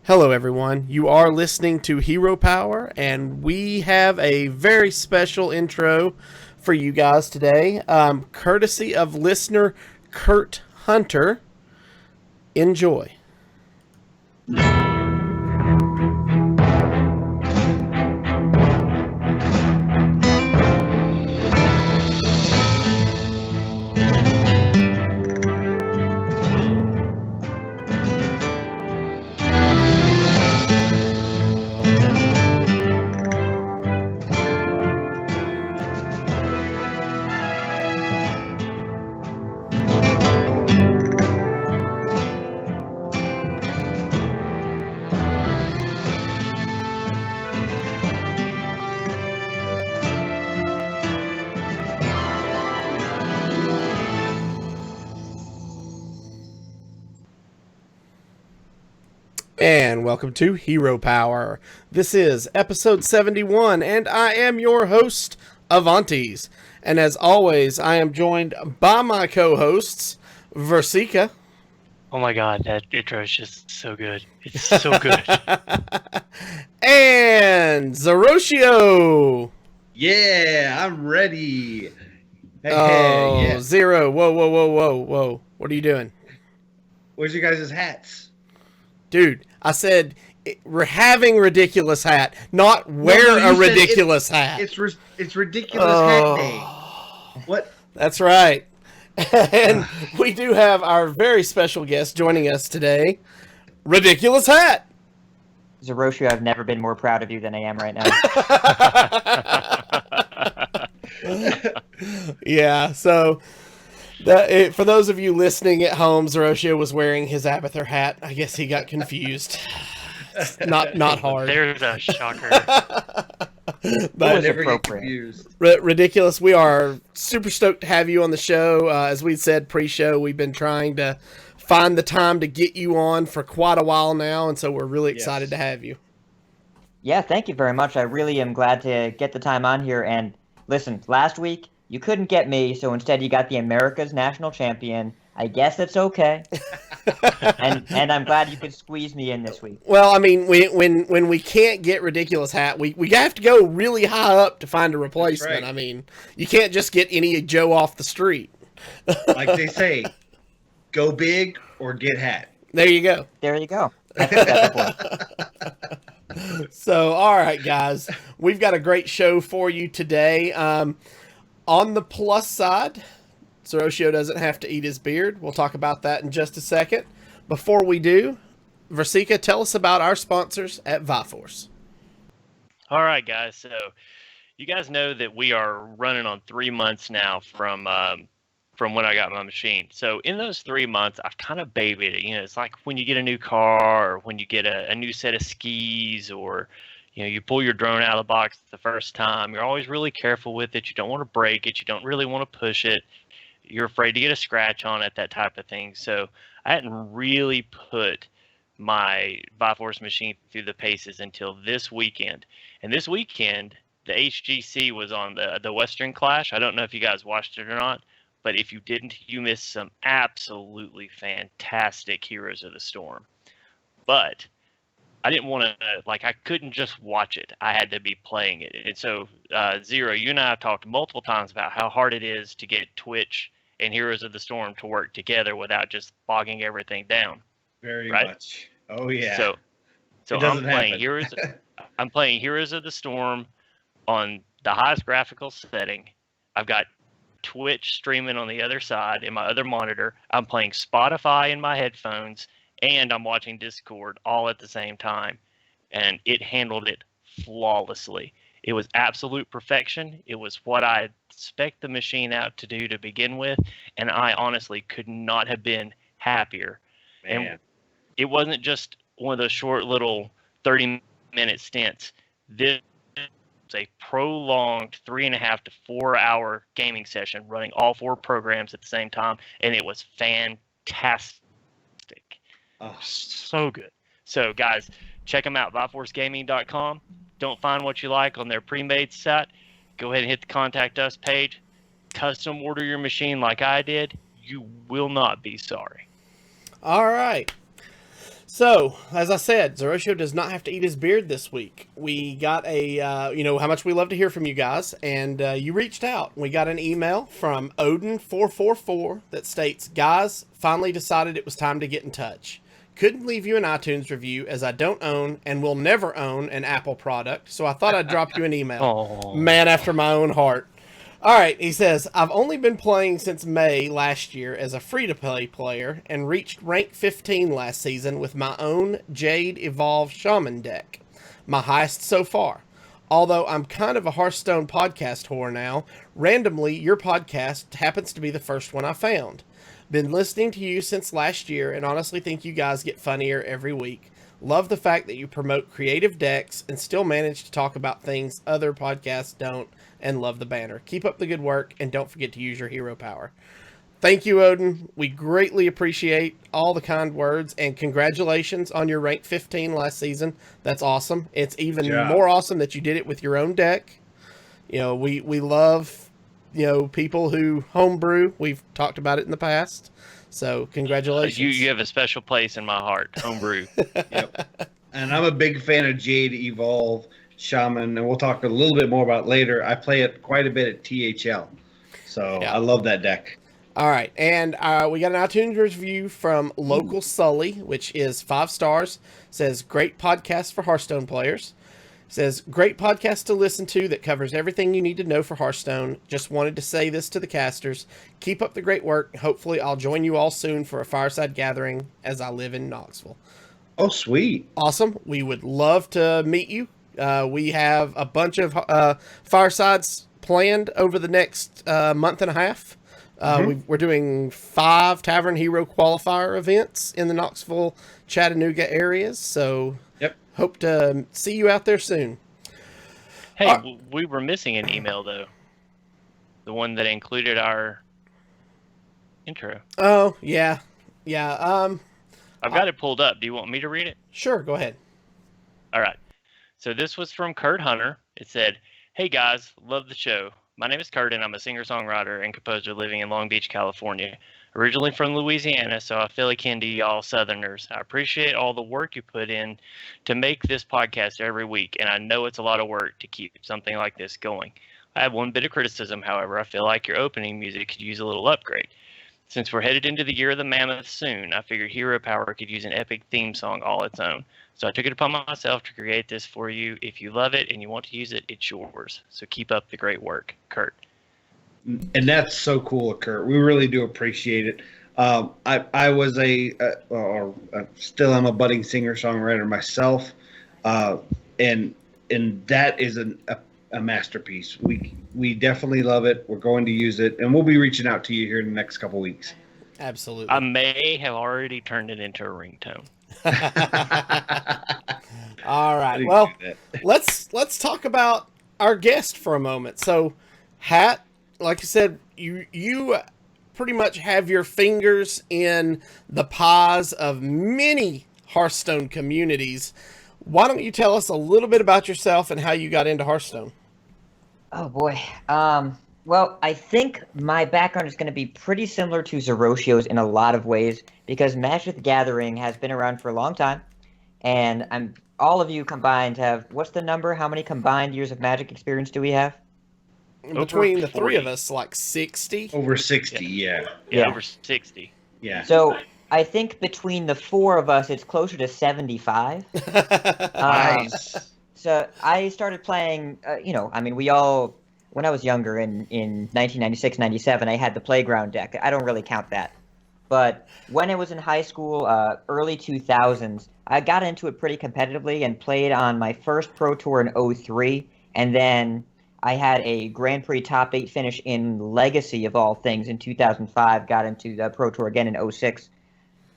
Hello, everyone. You are listening to Hero Power, and we have a very special intro for you guys today, courtesy of listener Kurt Hunter. Enjoy. And welcome to Hero Power. This is episode 71, and I am your host, Avantes. And as always, I am joined by my co-hosts, Versika. Oh my god, that intro is just so good. It's so good. And Zeroshio. Yeah, I'm ready. Oh, Yeah. Zero. Whoa. What are you doing? Where's your guys' hats? Dude, I said we're having ridiculous hat, not wear a ridiculous hat. It's ridiculous hat day. What? That's right. And we do have our very special guest joining us today, Ridiculous Hat. Zeroshio, I've never been more proud of you than I am right now. Yeah, so for those of you listening at home, Zeroshio was wearing his Abathur hat. I guess he got confused. Not hard. There's a shocker. But Never get confused. Ridiculous. We are super stoked to have you on the show. As we said pre-show, we've been trying to find the time to get you on for quite a while now, and so we're really excited to have you. Yeah, thank you very much. I really am glad to get the time on here. And listen, last week, you couldn't get me, so instead you got the America's national champion. I guess it's okay. and I'm glad you could squeeze me in this week. Well, I mean, when we can't get Ridiculous Hat, we have to go really high up to find a replacement. Right. I mean, you can't just get any Joe off the street. Like they say, go big or get hat. There you go. There you go. That's the point. So, all right, guys, we've got a great show for you today. On the plus side, Zeroshio doesn't have to eat his beard. We'll talk about that in just a second. Before we do, Versika, tell us about our sponsors at Viforce. All right, guys. So you guys know that we are running on 3 months now from when I got my machine. So in those 3 months, I've kind of babied it. You know, it's like when you get a new car or when you get a new set of skis, or you pull your drone out of the box the first time. You're always really careful with it. You don't want to break it. You don't really want to push it. You're afraid to get a scratch on it, that type of thing. So I hadn't really put my Viforce machine through the paces until this weekend. And this weekend, the HGC was on the Western Clash. I don't know if you guys watched it or not, but if you didn't, you missed some absolutely fantastic Heroes of the Storm. But I didn't want to, I couldn't just watch it. I had to be playing it. And so, Zero, you and I have talked multiple times about how hard it is to get Twitch and Heroes of the Storm to work together without just bogging everything down. Very right? much. Oh yeah. So I'm playing I'm playing Heroes of the Storm on the highest graphical setting. I've got Twitch streaming on the other side in my other monitor. I'm playing Spotify in my headphones, and I'm watching Discord all at the same time. And it handled it flawlessly. It was absolute perfection. It was what I spec'd the machine out to do to begin with, and I honestly could not have been happier. Man. And it wasn't just one of those short little 30-minute stints. This was a prolonged 3.5 to 4 hour gaming session running all 4 programs at the same time, and it was fantastic. Oh. So good. So, guys, check them out, ViforceGaming.com. Don't find what you like on their pre-made set, go ahead and hit the Contact Us page. Custom order your machine like I did. You will not be sorry. All right. So, as I said, Zeroshio does not have to eat his beard this week. We got a, you know, how much we love to hear from you guys, and you reached out. We got an email from Odin444 that states, "Guys, finally decided it was time to get in touch. Couldn't leave you an iTunes review as I don't own and will never own an Apple product, so I thought I'd drop you an email." Oh. Man after my own heart. All right, he says, "I've only been playing since May last year as a free-to-play player and reached rank 15 last season with my own Jade Evolved Shaman deck. My highest so far. Although I'm kind of a Hearthstone podcast whore now, randomly your podcast happens to be the first one I found. Been listening to you since last year and honestly think you guys get funnier every week. Love the fact that you promote creative decks and still manage to talk about things other podcasts don't, and love the banner. Keep up the good work and don't forget to use your hero power." Thank you, Odin. We greatly appreciate all the kind words, and congratulations on your rank 15 last season. That's awesome. It's even more awesome that you did it with your own deck. You know, we love, you know, people who homebrew. We've talked about it in the past. So congratulations. You have a special place in my heart, homebrew. Yep. And I'm a big fan of Jade Evolve Shaman, and we'll talk a little bit more about it later. I play it quite a bit at THL, so Yeah. I love that deck. All right, and we got an iTunes review from Local Sully, which is 5 stars. Says, "Great podcast for Hearthstone players." Says, "Great podcast to listen to that covers everything you need to know for Hearthstone. Just wanted to say this to the casters. Keep up the great work. Hopefully I'll join you all soon for a fireside gathering as I live in Knoxville." Oh, sweet. Awesome. We would love to meet you. We have a bunch of firesides planned over the next month and a half. We're doing 5 Tavern Hero Qualifier events in the Knoxville, Chattanooga areas. So hope to see you out there soon. Hey, we were missing an email, though. The one that included our intro. Oh, yeah. Yeah. I've got it pulled up. Do you want me to read it? Sure, go ahead. All right. So this was from Kurt Hunter. It said, "Hey guys, love the show. My name is Kurt and I'm a singer-songwriter and composer living in Long Beach, California. Originally from Louisiana, so I feel akin to y'all Southerners. I appreciate all the work you put in to make this podcast every week, and I know it's a lot of work to keep something like this going. I have one bit of criticism, however. I feel like your opening music could use a little upgrade. Since we're headed into the Year of the Mammoth soon, I figured Hero Power could use an epic theme song all its own. So I took it upon myself to create this for you. If you love it and you want to use it, it's yours. So keep up the great work, Kurt." And that's so cool, Kurt. We really do appreciate it. I was still am a budding singer-songwriter myself, and that is a masterpiece. We definitely love it. We're going to use it, and we'll be reaching out to you here in the next couple weeks. Absolutely. I may have already turned it into a ringtone. All right. Well, let's talk about our guest for a moment. So, Hat, like I said, you pretty much have your fingers in the pies of many Hearthstone communities. Why don't you tell us a little bit about yourself and how you got into Hearthstone? Oh boy. Well, I think my background is going to be pretty similar to Zeroshio's in a lot of ways because Magic the Gathering has been around for a long time, and all of you combined have, what's the number? How many combined years of Magic experience do we have? Between the three of us, like 60? Over 60, yeah. Yeah, over 60. Yeah. So I think between the 4 of us, it's closer to 75. Nice. So I started playing, when I was younger in 1996, 97, I had the Playground deck. I don't really count that. But when I was in high school, early 2000s, I got into it pretty competitively and played on my first Pro Tour in 03. And then I had a Grand Prix top 8 finish in Legacy, of all things, in 2005. Got into the Pro Tour again in 06.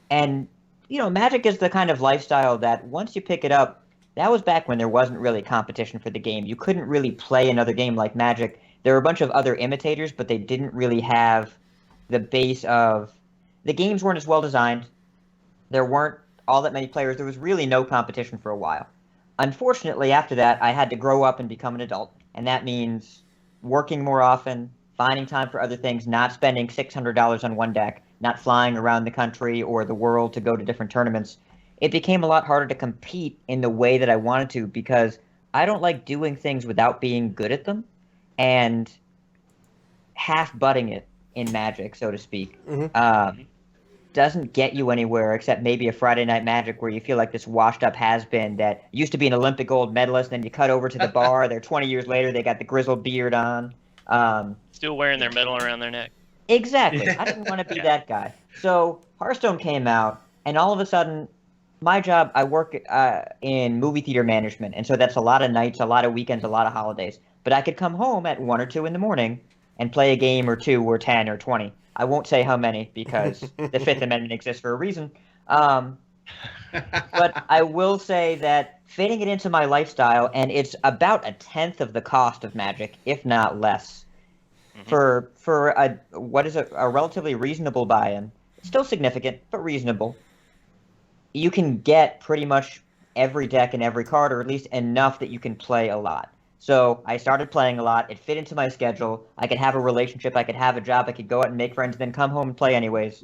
And, Magic is the kind of lifestyle that once you pick it up, that was back when there wasn't really competition for the game. You couldn't really play another game like Magic. There were a bunch of other imitators, but they didn't really have the base of... The games weren't as well designed. There weren't all that many players. There was really no competition for a while. Unfortunately, after that, I had to grow up and become an adult. And that means working more often, finding time for other things, not spending $600 on one deck, not flying around the country or the world to go to different tournaments. it became a lot harder to compete in the way that I wanted to because I don't like doing things without being good at them and half-butting it in Magic, so to speak. Doesn't get you anywhere except maybe a Friday Night Magic where you feel like this washed-up has-been that used to be an Olympic gold medalist, then you cut over to the bar, they're 20 years later, they got the grizzled beard on. Still wearing their medal around their neck. Exactly. I didn't want to be that guy. So Hearthstone came out, and all of a sudden, my job, I work in movie theater management, and so that's a lot of nights, a lot of weekends, a lot of holidays. But I could come home at 1 or 2 in the morning and play a game or 2 or 10 or 20. I won't say how many because the Fifth Amendment exists for a reason. But I will say that fitting it into my lifestyle, and it's about 1/10 of the cost of Magic, if not less, for what is a relatively reasonable buy-in. Still significant, but reasonable. You can get pretty much every deck and every card, or at least enough that you can play a lot. So I started playing a lot. It fit into my schedule. I could have a relationship. I could have a job. I could go out and make friends, then come home and play anyways.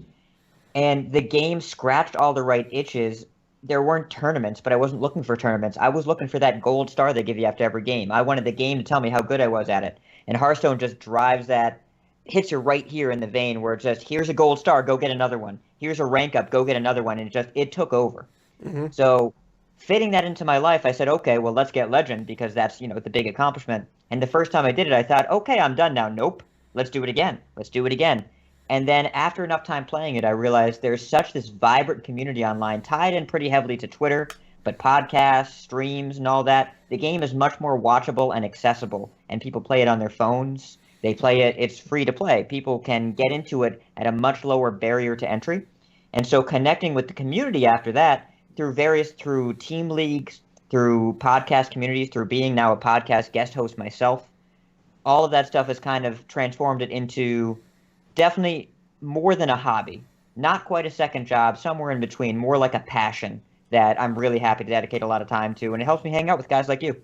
And the game scratched all the right itches. There weren't tournaments, but I wasn't looking for tournaments. I was looking for that gold star they give you after every game. I wanted the game to tell me how good I was at it. And Hearthstone just drives that, hits you right here in the vein where it's just, here's a gold star, go get another one. Here's a rank up, go get another one. And it took over. So fitting that into my life, I said, okay, well, let's get Legend because that's, the big accomplishment. And the first time I did it, I thought, okay, I'm done now. Nope. Let's do it again. Let's do it again. And then after enough time playing it, I realized there's such this vibrant community online tied in pretty heavily to Twitter, but podcasts, streams, and all that. The game is much more watchable and accessible, and people play it on their phones. They play it. It's free to play. People can get into it at a much lower barrier to entry. And so connecting with the community after that, through team leagues, through podcast communities, through being now a podcast guest host myself, all of that stuff has kind of transformed it into definitely more than a hobby. Not quite a second job, somewhere in between, more like a passion that I'm really happy to dedicate a lot of time to, and it helps me hang out with guys like you.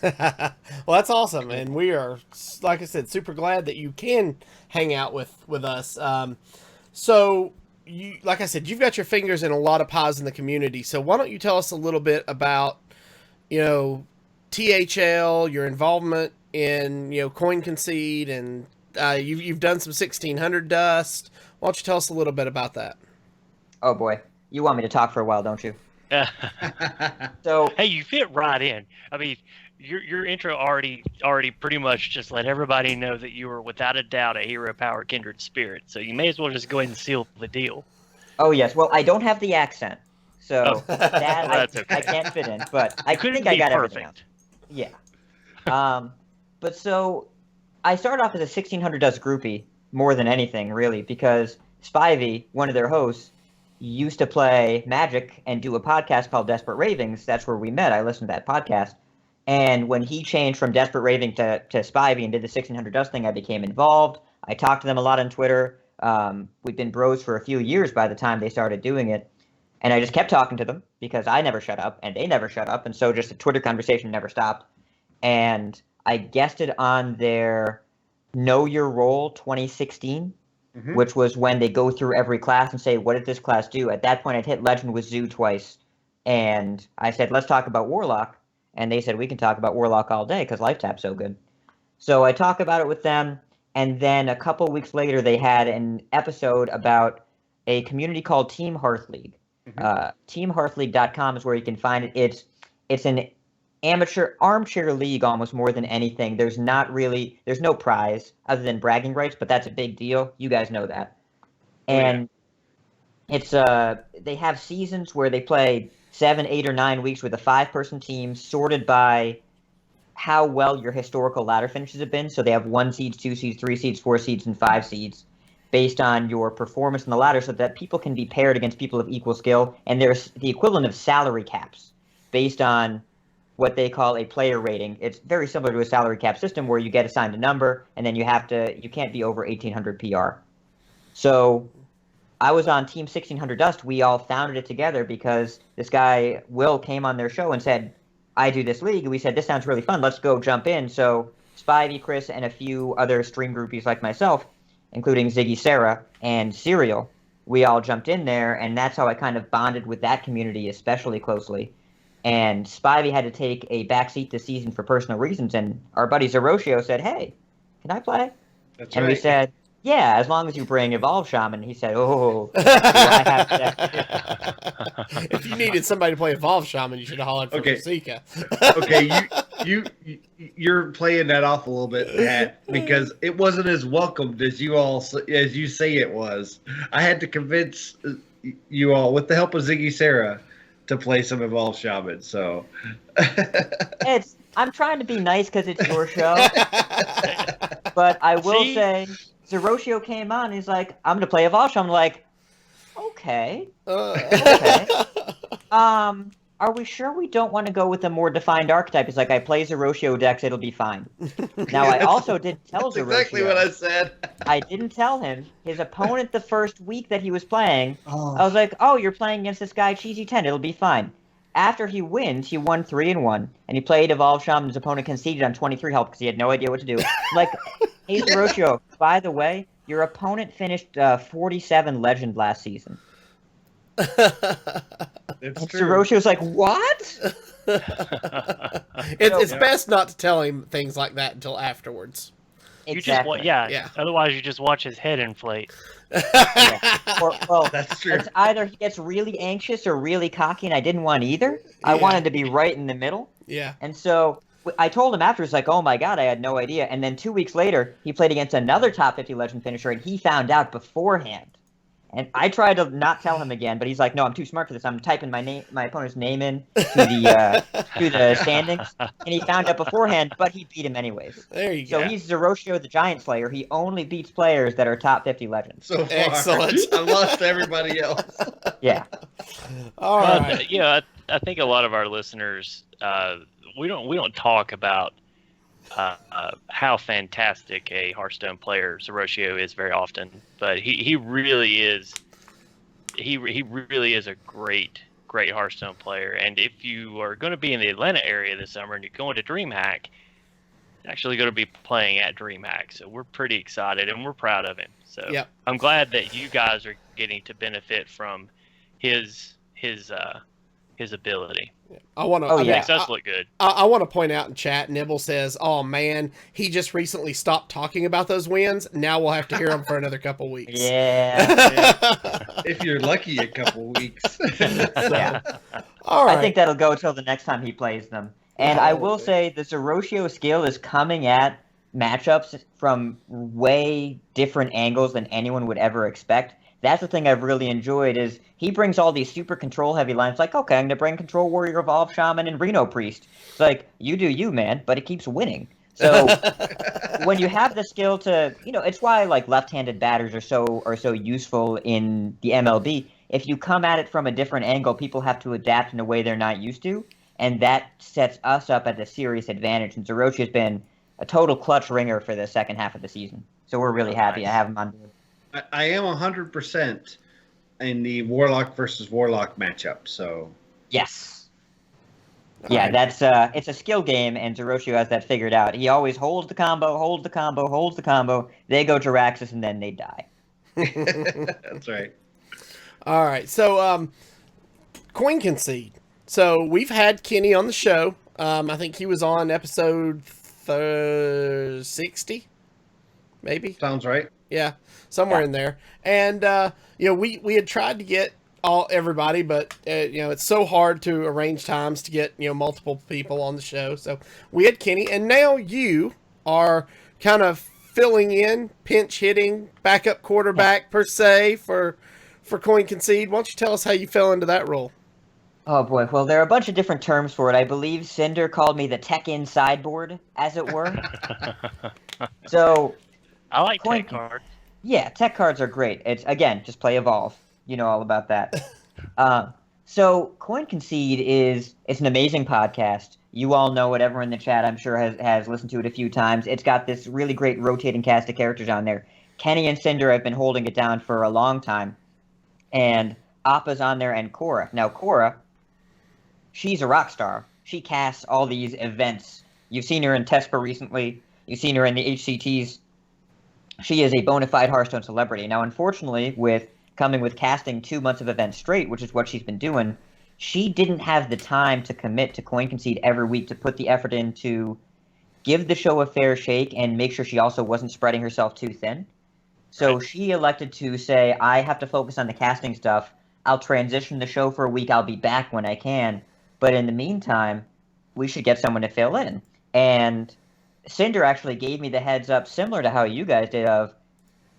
Well, that's awesome, and we are, like I said, super glad that you can hang out with us. So, like I said, you've got your fingers in a lot of pies in the community. So why don't you tell us a little bit about, THL, your involvement in, Coin Concede, and you've done some 1600 dust. Why don't you tell us a little bit about that? Oh boy, you want me to talk for a while, don't you? So hey, you fit right in. I mean, your intro already pretty much just let everybody know that you were without a doubt a Hero Power kindred spirit. So you may as well just go ahead and seal the deal. Oh yes, well I don't have the accent, so that's okay. I can't fit in, but I think I got everything else. Yeah. But so I started off as a 1600 Dust groupie more than anything really because Spivey, one of their hosts, used to play Magic and do a podcast called Desperate Ravings. That's where we met. I listened to that podcast. And when he changed from Desperate Raving to Spivey and did the 1600 Dust thing, I became involved. I talked to them a lot on Twitter. We've been bros for a few years by the time they started doing it. And I just kept talking to them because I never shut up and they never shut up. And so just the Twitter conversation never stopped. And I guested on their Know Your Role 2016. Which was when they go through every class and say, what did this class do? At that point, I'd hit Legend with Zoo twice. And I said, let's talk about Warlock. And they said, we can talk about Warlock all day because Life Tap's so good. So I talk about it with them. And then a couple weeks later, they had an episode about a community called Team Hearth League. TeamHearthLeague.com is where you can find it. It's an amateur armchair league almost more than anything. There's no prize other than bragging rights, but that's a big deal. You guys know that. And it's they have seasons where they play 7, 8, or 9 weeks with a 5-person team sorted by how well your historical ladder finishes have been. So they have 1 seeds, 2 seeds, 3 seeds, 4 seeds, and 5 seeds based on your performance in the ladder so that people can be paired against people of equal skill. And there's the equivalent of salary caps based on what they call a player rating. It's very similar to a salary cap system where you get assigned a number and then you can't be over 1800 PR. So I was on Team 1600 Dust. We all founded it together because this guy, Will, came on their show and said, I do this league. And we said, this sounds really fun. Let's go jump in. So Spivey, Chris, and a few other stream groupies like myself, including Ziggy Sarah and Serial, we all jumped in there, and that's how I kind of bonded with that community especially closely. And Spivey had to take a backseat this season for personal reasons, and our buddy Zeroshio said, "Hey, can I play?" That's and right. we said, "Yeah, as long as you bring Evolve Shaman." He said, "Oh, do I have to?" If you needed somebody to play Evolve Shaman, you should have hollered for Masika. Okay, you're playing that off a little bit, Pat, because it wasn't as welcomed as you say it was. I had to convince you all, with the help of Ziggy Sarah, to play some Evolve Shaman. So I'm trying to be nice because it's your show, but I will say, Zeroshio came on. And he's like, "I'm gonna play Evolve Shaman." I'm like, okay. Are we sure we don't want to go with a more defined archetype? He's like, "I play Zeroshio decks, it'll be fine." Now, I also didn't tell Zeroshio. Exactly what I said. I didn't tell him. His opponent the first week that he was playing, I was like, "Oh, you're playing against this guy, Cheesy 10, it'll be fine." After he wins, he won 3-1, and he played Evolve Shaman. His opponent conceded on 23 health because he had no idea what to do. Like, hey, Zeroshio, by the way, your opponent finished 47 Legend last season. It's and true. Zeroshio's like, "What?" It's best not to tell him things like that until afterwards. Exactly. Yeah. Otherwise, you just watch his head inflate. Well, That's true. It's either he gets really anxious or really cocky, and I didn't want either. I wanted to be right in the middle. Yeah. And so I told him after, it's like, "Oh my God, I had no idea." And then 2 weeks later, he played against another top 50 Legend finisher, and he found out beforehand. And I tried to not tell him again, but he's like, "No, I'm too smart for this. I'm typing my opponent's name in to the standings." And he found out beforehand, but he beat him anyways. There you go. So he's Zeroshio the Giant Slayer. He only beats players that are top 50 Legends. So far, Excellent. I lost everybody else. Yeah. All right. I think a lot of our listeners, we don't talk about how fantastic a Hearthstone player Zeroshio is very often, but he really is. He really is a great Hearthstone player. And if you are going to be in the Atlanta area this summer and you're going to DreamHack, you're actually going to be playing at DreamHack. So we're pretty excited and we're proud of him. So I'm glad that you guys are getting to benefit from his ability. I want to. Makes us look good. I want to point out in chat. Nibble says, "Oh man, he just recently stopped talking about those wins. Now we'll have to hear them for another couple weeks." Yeah. If you're lucky, a couple weeks. Yeah. All right. I think that'll go till the next time he plays them. And I will say the Zeroshio skill is coming at matchups from way different angles than anyone would ever expect. That's the thing I've really enjoyed is he brings all these super control heavy lines like, "Okay, I'm going to bring Control Warrior, Evolve Shaman, and Reno Priest." It's like, you do you, man, but it keeps winning. So when you have the skill to, it's why like left-handed batters are so useful in the MLB. If you come at it from a different angle, people have to adapt in a way they're not used to, and that sets us up at a serious advantage. And Zeroshio's been a total clutch ringer for the second half of the season. So we're really happy to have him on board. I am 100% in the Warlock versus Warlock matchup. So yes, that's it's a skill game, and Zeroshio has that figured out. He always holds the combo. They go to Raxus, and then they die. That's right. All right. So, Coin Concede. So we've had Kenny on the show. I think he was on episode 60, maybe. Sounds right. Yeah, somewhere in there. And we had tried to get everybody, but it's so hard to arrange times to get multiple people on the show. So we had Kenny, and now you are kind of filling in, pinch hitting, backup quarterback per se for Coin Concede. Why don't you tell us how you fell into that role? Oh boy, well there are a bunch of different terms for it. I believe Cinder called me the tech-in sideboard, as it were. So I like tech cards. Yeah, tech cards are great. It's again, just play Evolve. You know all about that. So Coin Concede it's an amazing podcast. You all know it. Everyone in the chat, I'm sure, has listened to it a few times. It's got this really great rotating cast of characters on there. Kenny and Cinder have been holding it down for a long time. And Appa's on there and Cora. Now, Cora, she's a rock star. She casts all these events. You've seen her in TESPA recently. You've seen her in the HCTs. She is a bona fide Hearthstone celebrity. Now, unfortunately, with coming with casting 2 months of events straight, which is what she's been doing, she didn't have the time to commit to Coin Concede every week to put the effort in to give the show a fair shake and make sure she also wasn't spreading herself too thin. So she elected to say, I have to focus on the casting stuff. I'll transition the show for a week. I'll be back when I can. But in the meantime, we should get someone to fill in. And Cinder actually gave me the heads up, similar to how you guys did, of,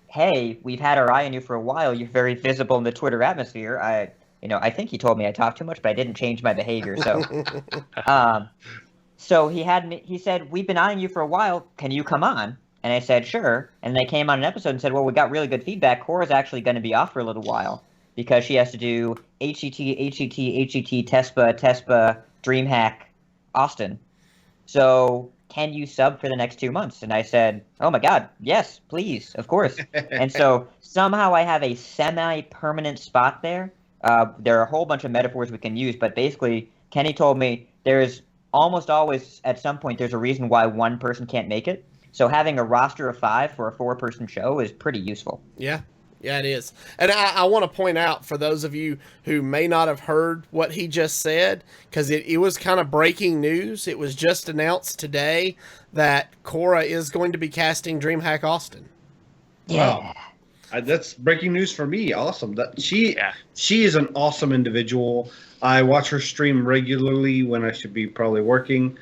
hey, we've had our eye on you for a while. You're very visible in the Twitter atmosphere. I think he told me I talk too much, but I didn't change my behavior. So, so he said, we've been eyeing you for a while. Can you come on? And I said, sure. And they came on an episode and said, well, we got really good feedback. Cora's actually going to be off for a little while because she has to do HCT, TESPA, DreamHack, Austin. So can you sub for the next 2 months? And I said, oh my God, yes, please, of course. And so somehow I have a semi-permanent spot there. There are a whole bunch of metaphors we can use, but basically Kenny told me there's almost always, at some point, there's a reason why one person can't make it. So having a roster of 5 for a 4-person show is pretty useful. Yeah. Yeah, it is. And I want to point out, for those of you who may not have heard what he just said, because it was kind of breaking news. It was just announced today that Cora is going to be casting DreamHack Austin. Yeah. Wow. That's breaking news for me. Awesome. She is an awesome individual. I watch her stream regularly when I should be probably working.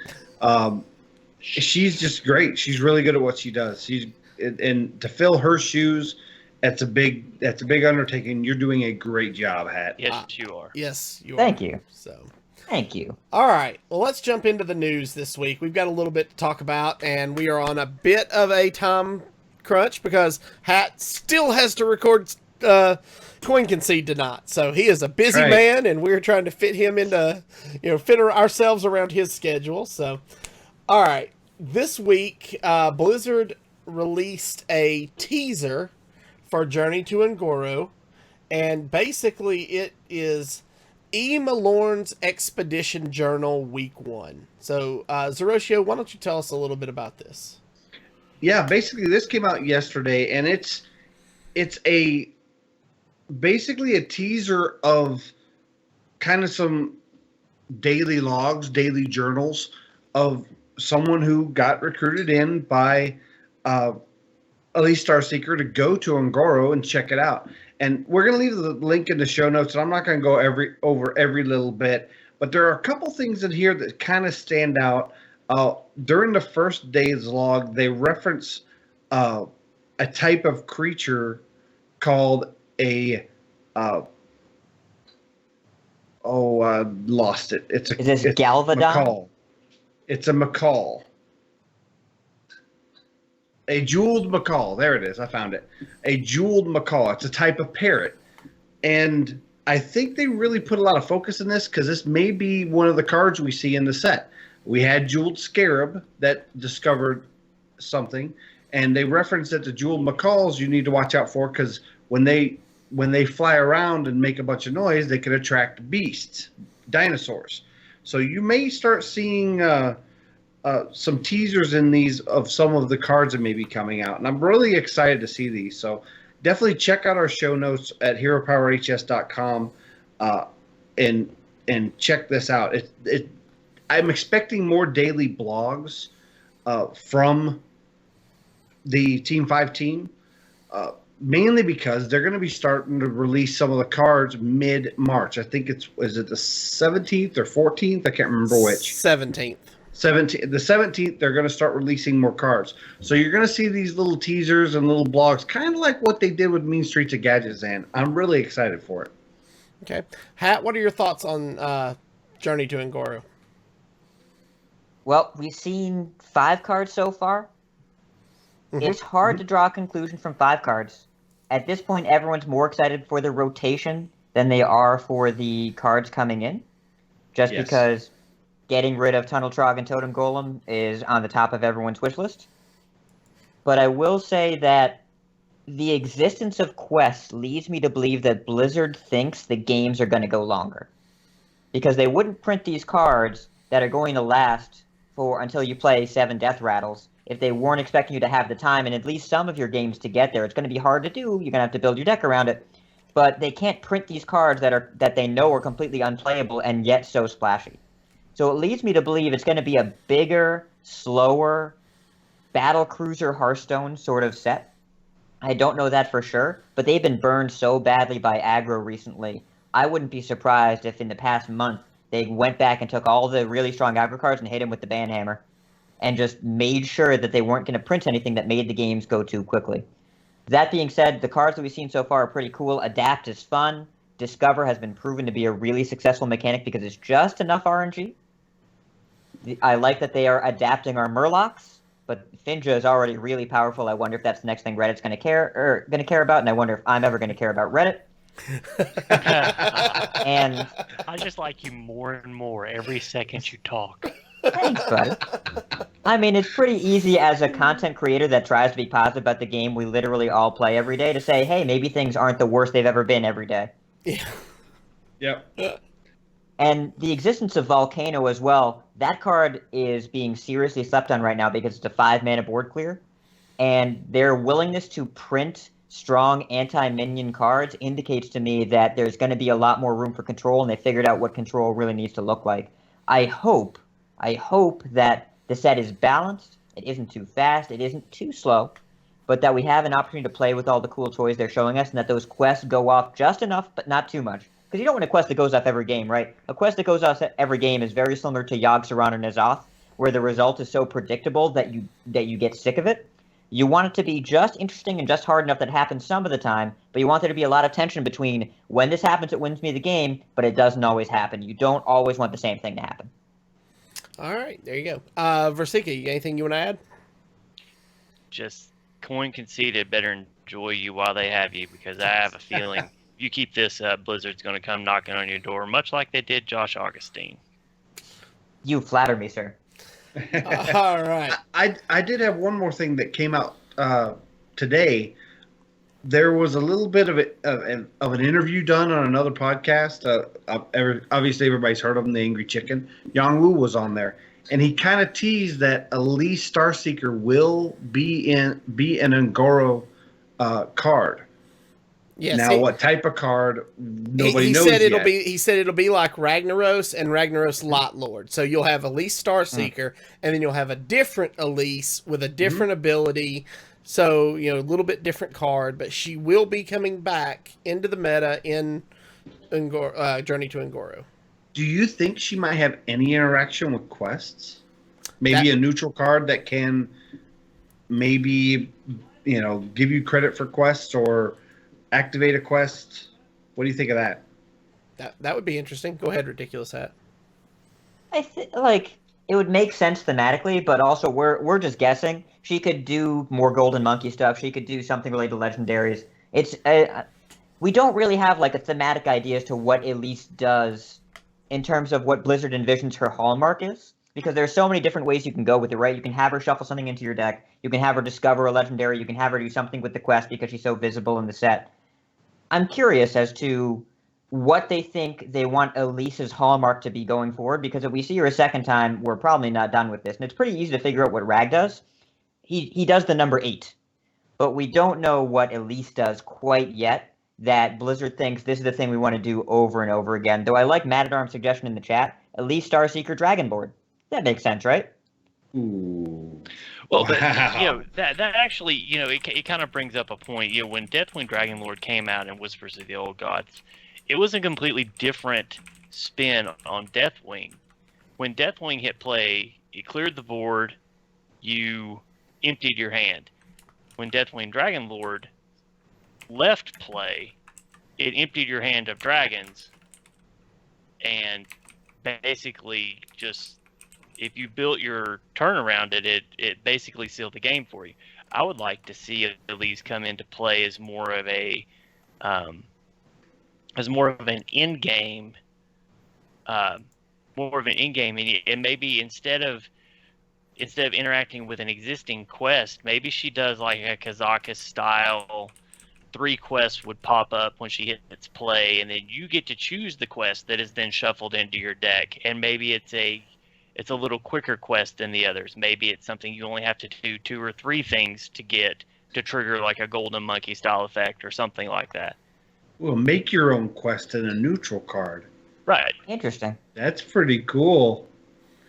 She's just great. She's really good at what she does. And to fill her shoes, that's a big undertaking. You're doing a great job, Hat. Yes, you are. Yes, you are. Thank you. So, thank you. all right. Well, let's jump into the news this week. We've got a little bit to talk about, and we are on a bit of a time crunch because Hat still has to record Coin Concede tonight. So he is a busy man, and we're trying to fit him into, fit ourselves around his schedule. So, all right. This week, Blizzard released a teaser for Journey to Un'Goro, and basically it is E. Malorn's Expedition Journal Week 1. So, Zeroshio, why don't you tell us a little bit about this? Yeah, basically this came out yesterday, and it's basically a teaser of kind of some daily logs, daily journals of someone who got recruited in by Elite Starseeker to go to Un'Goro and check it out. And we're going to leave the link in the show notes, and I'm not going to go over every little bit, but there are a couple things in here that kind of stand out. During the first day's log, they reference a type of creature called lost it. It's Galvadon? Macaw. It's a macaw. A jeweled macaw. There it is. I found it. A jeweled macaw. It's a type of parrot. And I think they really put a lot of focus in this because this may be one of the cards we see in the set. We had Jeweled Scarab that discovered something, and they referenced that the jeweled macaws you need to watch out for because when they fly around and make a bunch of noise, they can attract beasts, dinosaurs. So you may start seeing some teasers in these of some of the cards that may be coming out, and I'm really excited to see these. So definitely check out our show notes at heropowerhs.com and check this out. I'm expecting more daily blogs from the Team 5 team, mainly because they're going to be starting to release some of the cards mid-March. I think is it the 17th or 14th? I can't remember which. 17th. The 17th, they're going to start releasing more cards. So you're going to see these little teasers and little blogs, kind of like what they did with Mean Streets of Gadgetzan. I'm really excited for it. Okay. Hat, what are your thoughts on Journey to Un'Goro? Well, we've seen 5 cards so far. Mm-hmm. It's hard to draw a conclusion from 5 cards. At this point, everyone's more excited for the rotation than they are for the cards coming in. Just because getting rid of Tunnel Trog and Totem Golem is on the top of everyone's wish list. But I will say that the existence of quests leads me to believe that Blizzard thinks the games are going to go longer. Because they wouldn't print these cards that are going to last until you play 7 Death Rattles if they weren't expecting you to have the time and at least some of your games to get there. It's going to be hard to do. You're going to have to build your deck around it. but they can't print these cards that they know are completely unplayable and yet so splashy. So it leads me to believe it's going to be a bigger, slower, battle cruiser Hearthstone sort of set. I don't know that for sure, but they've been burned so badly by aggro recently. I wouldn't be surprised if in the past month they went back and took all the really strong aggro cards and hit them with the banhammer and just made sure that they weren't going to print anything that made the games go too quickly. That being said, the cards that we've seen so far are pretty cool. Adapt is fun. Discover has been proven to be a really successful mechanic because it's just enough RNG. I like that they are adapting our Murlocs, but Finja is already really powerful. I wonder if that's the next thing Reddit's going to care about, and I wonder if I'm ever going to care about Reddit. And I just like you more and more every second you talk. thanks, buddy. I mean, it's pretty easy as a content creator that tries to be positive about the game we literally all play every day to say, hey, maybe things aren't the worst they've ever been every day. Yeah. Yep. And the existence of Volcano as well, that card is being seriously slept on right now because it's a 5-mana board clear. And their willingness to print strong anti-minion cards indicates to me that there's going to be a lot more room for control, and they figured out what control really needs to look like. I hope that the set is balanced, it isn't too fast, it isn't too slow, but that we have an opportunity to play with all the cool toys they're showing us, and that those quests go off just enough, but not too much. Because you don't want a quest that goes off every game, right? A quest that goes off every game is very similar to Yogg-Saron and N'Zoth, where the result is so predictable that you get sick of it. You want it to be just interesting and just hard enough that it happens some of the time, but you want there to be a lot of tension between when this happens, it wins me the game, but it doesn't always happen. You don't always want the same thing to happen. All right, there you go. Versika, you got anything you want to add? Just Coin Conceded better enjoy you while they have you, because I have a feeling you keep this up, Blizzard's going to come knocking on your door, much like they did Josh Augustine. You flatter me, sir. All right. I did have one more thing that came out today. There was a little bit of an interview done on another podcast. Obviously, everybody's heard of him, the Angry Chicken. Yang Wu was on there, and he kind of teased that Elise Starseeker will be an Ngoro card. Yes, now, what type of card? Nobody knows said yet. He said it'll be like Ragnaros and Ragnaros Lot Lord. So you'll have Elise Starseeker, and then you'll have a different Elise with a different ability. So, a little bit different card, but she will be coming back into the meta in Journey to Ngoro. Do you think she might have any interaction with quests? Maybe a neutral card that can maybe, give you credit for quests or activate a quest. What do you think of that? That would be interesting. Go ahead, Ridiculous Hat. I think it would make sense thematically, but also we're just guessing. She could do more Golden Monkey stuff. She could do something related to legendaries. It's we don't really have a thematic idea as to what Elise does in terms of what Blizzard envisions her hallmark is, because there's so many different ways you can go with it, right? You can have her shuffle something into your deck. You can have her discover a legendary. You can have her do something with the quest because she's so visible in the set. I'm curious as to what they think they want Elise's hallmark to be going forward, because if we see her a second time, we're probably not done with this. And it's pretty easy to figure out what Rag does. He does the number 8, but we don't know what Elise does quite yet, that Blizzard thinks this is the thing we want to do over and over again. Though I like Matt at Arm's suggestion in the chat, Elise Starseeker Dragonboard. That makes sense, right? Ooh. Well, but, that actually, it kind of brings up a point. When Deathwing Dragonlord came out in Whispers of the Old Gods, it was a completely different spin on Deathwing. When Deathwing hit play, it cleared the board, you emptied your hand. When Deathwing Dragonlord left play, it emptied your hand of dragons, and basically just, if you built your turn around it basically sealed the game for you. I would like to see Elise come into play as more of an in-game, and maybe instead of interacting with an existing quest, maybe she does like a Kazakus style. 3 quests would pop up when she hits play, and then you get to choose the quest that is then shuffled into your deck. And maybe it's a little quicker quest than the others. Maybe it's something you only have to do 2 or 3 things to get to trigger like a Golden Monkey style effect or something like that. Well, make your own quest in a neutral card. Right. Interesting. That's pretty cool.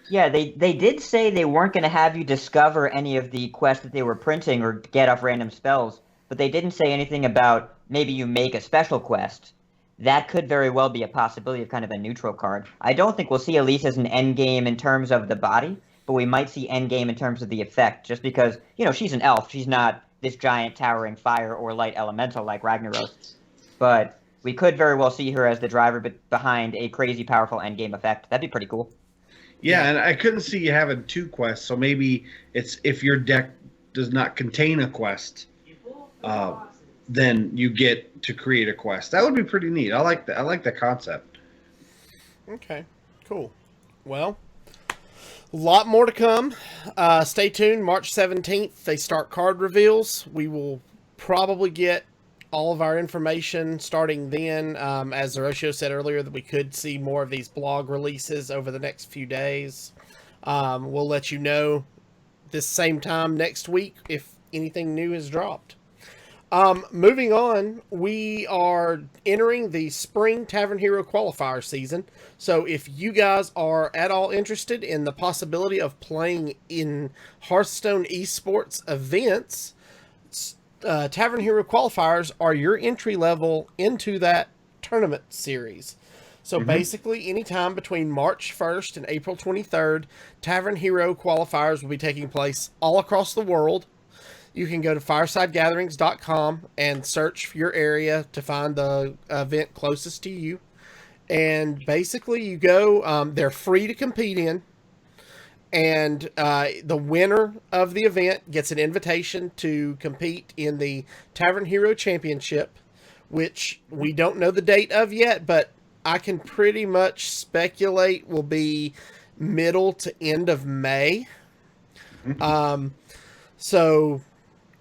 Yeah, they did say they weren't going to have you discover any of the quests that they were printing or get off random spells, but they didn't say anything about maybe you make a special quest. That could very well be a possibility of kind of a neutral card. I don't think we'll see Elise as an end game in terms of the body, but we might see end game in terms of the effect, just because, she's an elf. She's not this giant towering fire or light elemental like Ragnaros. But we could very well see her as the driver behind a crazy powerful end game effect. That'd be pretty cool. Yeah, and I couldn't see you having 2 quests, so maybe it's if your deck does not contain a quest, then you get to create a quest. That would be pretty neat. I like that. I like the concept. Okay, cool. Well, a lot more to come. Stay tuned. March 17th, they start card reveals. We will probably get all of our information starting then. As Zeroshio said earlier, that we could see more of these blog releases over the next few days. We'll let you know this same time next week if anything new is dropped. Moving on, we are entering the spring Tavern Hero Qualifier season. So if you guys are at all interested in the possibility of playing in Hearthstone esports events, Tavern Hero Qualifiers are your entry level into that tournament series. So basically, anytime between March 1st and April 23rd, Tavern Hero Qualifiers will be taking place all across the world. You can go to firesidegatherings.com and search for your area to find the event closest to you. And basically, you go, they're free to compete in. And the winner of the event gets an invitation to compete in the Tavern Hero Championship, which we don't know the date of yet, but I can pretty much speculate will be middle to end of May. So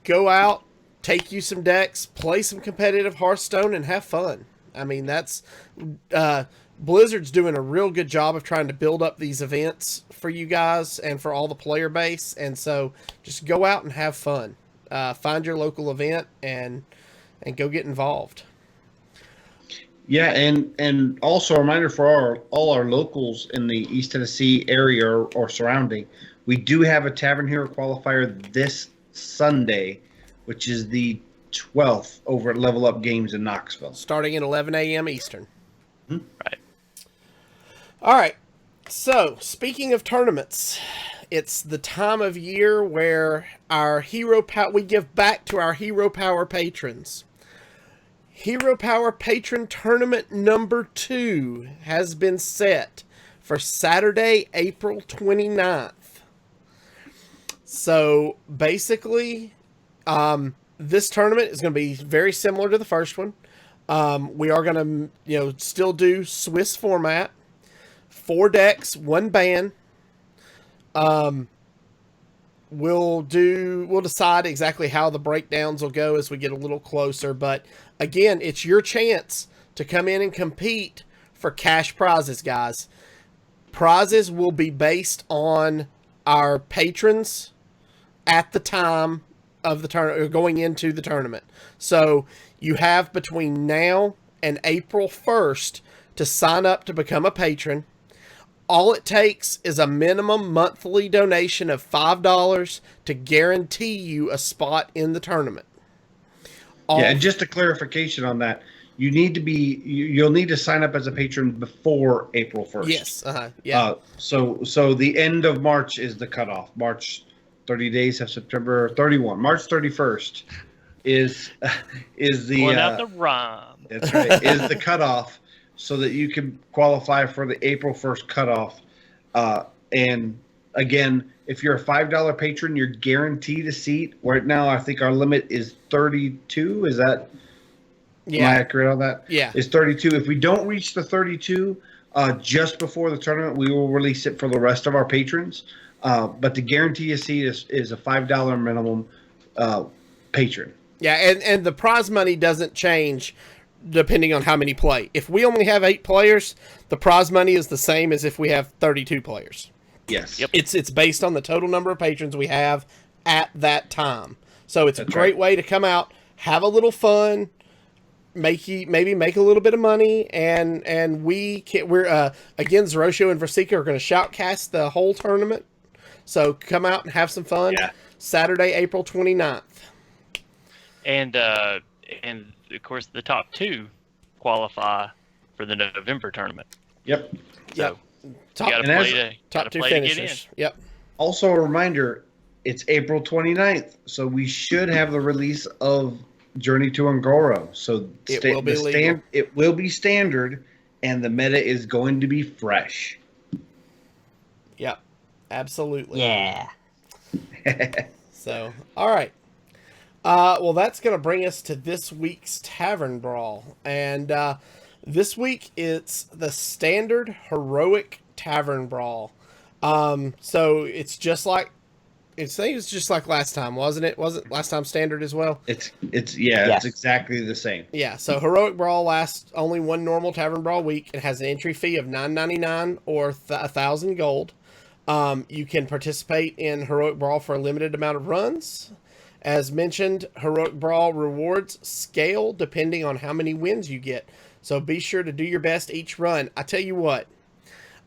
go out, take you some decks, play some competitive Hearthstone, and have fun. I mean, that's... Blizzard's doing a real good job of trying to build up these events for you guys and for all the player base. And so just go out and have fun. Find your local event and go get involved. Yeah, and also a reminder for all our locals in the East Tennessee area or surrounding, we do have a Tavern Hero Qualifier this Sunday, which is the 12th over at Level Up Games in Knoxville. Starting at 11 a.m. Eastern. Right. All right, so speaking of tournaments, it's the time of year where we give back to our Hero Power patrons. Hero Power Patron Tournament number 2 has been set for Saturday, April 29th. So basically, this tournament is going to be very similar to the first one. We are going to, still do Swiss format. 4 decks, 1 ban. We'll decide exactly how the breakdowns will go as we get a little closer. But again, it's your chance to come in and compete for cash prizes, guys. Prizes will be based on our patrons at the time of the tournament, or going into the tournament. So you have between now and April 1st to sign up to become a patron. All it takes is a minimum monthly donation of $5 to guarantee you a spot in the tournament. And just a clarification on that, you'll need to sign up as a patron before April 1st. Yes. Yeah. So the end of March is the cutoff. March 30 days of September 31. March 31st is the Pulling out the ROM. That's right. Is the cutoff, so that you can qualify for the April 1st cutoff. And again, if you're a $5 patron, you're guaranteed a seat. Right now, I think our limit is 32. Is that am I accurate on that? Yeah. It's 32. If we don't reach the 32 just before the tournament, we will release it for the rest of our patrons. But to guarantee a seat is a $5 minimum patron. Yeah, and the prize money doesn't change depending on how many play. If we only have 8 players, the prize money is the same as if we have 32 players. Yes. Yep. It's based on the total number of patrons we have at that time. So it's a great way to come out, have a little fun, maybe make a little bit of money, and we're again, Zeroshio and Versika are going to shoutcast the whole tournament. So come out and have some fun. Yeah. Saturday, April 29th. And of course, the top 2 qualify for the November tournament. Yep. So Top, you gotta top 2 play to get in. finishers. Yep. Also a reminder, it's April 29th, so we should have the release of Journey to Angoro. So It will be legal. It will be standard, and the meta is going to be fresh. Yep. Absolutely. Yeah. So, all right. Well, that's going to bring us to this week's Tavern Brawl. And this week, it's the standard heroic Tavern Brawl. So it's just like, it's just like last time, wasn't it? Wasn't last time standard as well? It's Yes. exactly the same. Yeah, so Heroic Brawl lasts only one normal Tavern Brawl week. It has an entry fee of $9.99 or 1,000 gold. You can participate in Heroic Brawl for a limited amount of runs. As mentioned, Heroic Brawl rewards scale depending on how many wins you get. So be sure to do your best each run. I tell you what,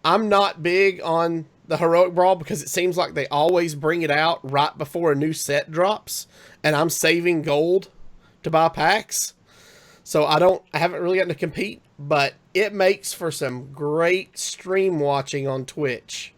I'm not big on the Heroic Brawl because it seems like they always bring it out right before a new set drops, and I'm saving gold to buy packs. So I haven't really gotten to compete, but it makes for some great stream watching on Twitch.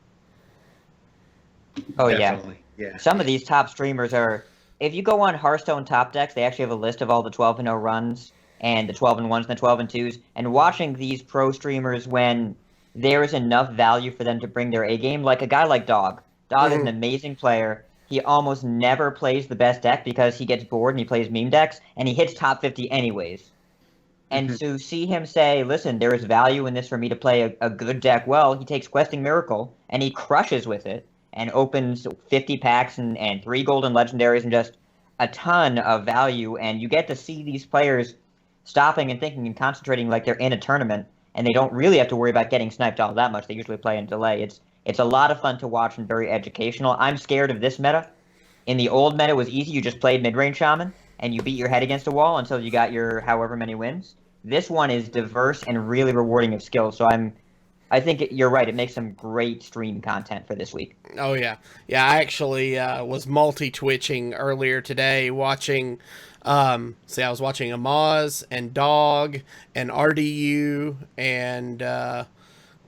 Oh, Definitely. Yeah. Some of these top streamers are, if you go on Hearthstone top decks, they actually have a list of all the 12-0 runs and the 12-1s and the 12-2s. And watching these pro streamers when there is enough value for them to bring their A game, like a guy like Dog. Dog is an amazing player. He almost never plays the best deck because he gets bored and he plays meme decks, and he hits top 50 anyways. And to see him say, listen, there is value in this for me to play a good deck well, he takes Questing Miracle and he crushes with it and opens 50 packs and 3 golden legendaries and just a ton of value. And you get to see these players stopping and thinking and concentrating like they're in a tournament, and they don't really have to worry about getting sniped all that much. They usually play in delay. It's a lot of fun to watch and very educational. I'm scared of this meta. In the old meta, it was easy. You just played mid-range shaman, and you beat your head against a wall until you got your however many wins. This one is diverse and really rewarding of skill, so I think you're right. It makes some great stream content for this week. Oh, yeah. Yeah, I actually was multi-twitching earlier today watching... I was watching Amaz and Dog and RDU and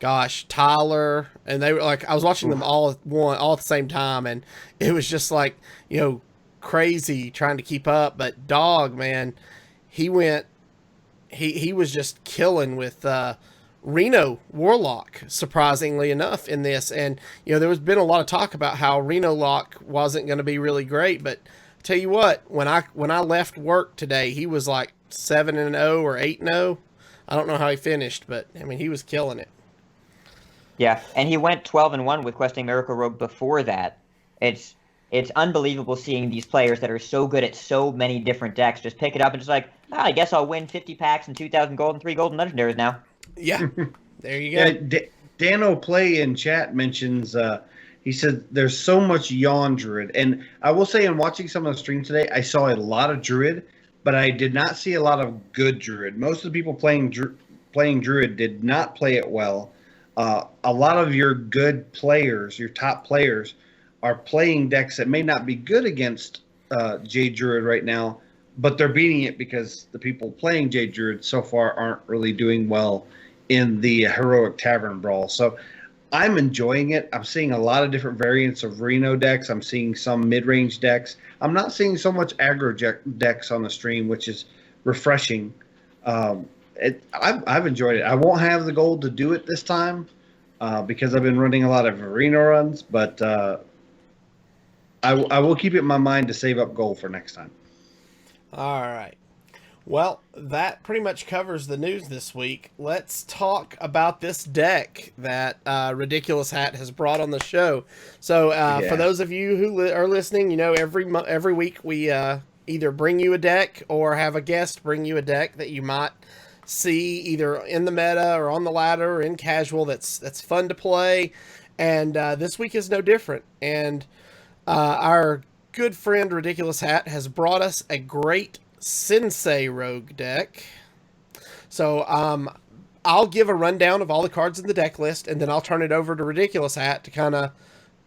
Tyler, and they were like, I was watching them all at the same time, and it was just like, crazy trying to keep up. But Dog, man, he was just killing with Reno Warlock, surprisingly enough, in this. And there was been a lot of talk about how Reno Lock wasn't going to be really great, but tell you what, when I left work today, he was like 7-0 or 8-0. I don't know how he finished, but I mean, he was killing it. Yeah, and he went 12-1 with Questing Miracle Rogue before that. It's unbelievable seeing these players that are so good at so many different decks just pick it up and just like, I guess I'll win 50 packs and 2,000 gold and 3 golden legendaries now. Yeah, there you go. Yeah, Dan O'Play in chat mentions. He said there's so much Yawn Druid. And I will say, in watching some of the streams today, I saw a lot of Druid, but I did not see a lot of good Druid. Most of the people playing Druid did not play it well. A lot of your good players, your top players, are playing decks that may not be good against Jade Druid right now, but they're beating it because the people playing Jade Druid so far aren't really doing well in the Heroic Tavern Brawl. So I'm enjoying it. I'm seeing a lot of different variants of Reno decks. I'm seeing some mid-range decks. I'm not seeing so much aggro decks on the stream, which is refreshing. I've enjoyed it. I won't have the gold to do it this time because I've been running a lot of arena runs, but I will keep it in my mind to save up gold for next time. All right. Well, that pretty much covers the news this week. Let's talk about this deck that Ridiculous Hat has brought on the show. So for those of you who are listening, every week we either bring you a deck or have a guest bring you a deck that you might see either in the meta or on the ladder or in casual that's fun to play. And this week is no different. And our good friend Ridiculous Hat has brought us a great Sensei Rogue deck. So I'll give a rundown of all the cards in the deck list, and then I'll turn it over to Ridiculous Hat to kind of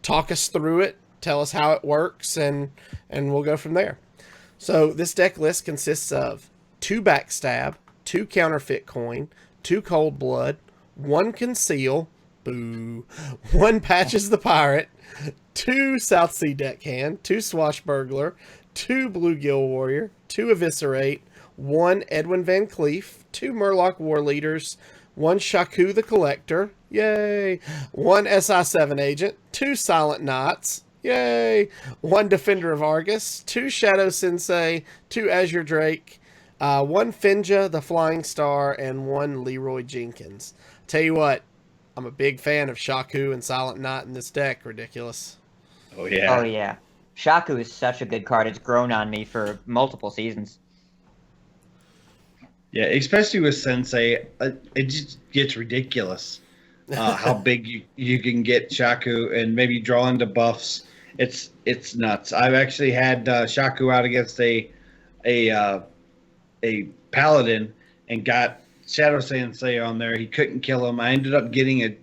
talk us through it, tell us how it works, and we'll go from there. So this deck list consists of 2 Backstab, 2 Counterfeit Coin, 2 Cold Blood, 1 Conceal, boo, 1 Patches the Pirate, 2 South Sea Deckhand, 2 Swashbuckler, 2 Bluegill Warrior, 2 Eviscerate, 1 Edwin Van Cleef, 2 Murloc War Leaders, 1 Shaku the Collector, yay, 1 SI7 Agent, 2 Silent Knights, yay, 1 Defender of Argus, 2 Shadow Sensei, 2 Azure Drake, 1 Finja the Flying Star, and 1 Leroy Jenkins. Tell you what, I'm a big fan of Shaku and Silent Knight in this deck. Ridiculous. Oh, yeah. Oh, yeah. Shaku is such a good card. It's grown on me for multiple seasons. Yeah, especially with Sensei, it just gets ridiculous how big you can get Shaku and maybe draw into buffs. It's nuts. I've actually had Shaku out against a paladin and got Shadow Sensei on there. He couldn't kill him. I ended up getting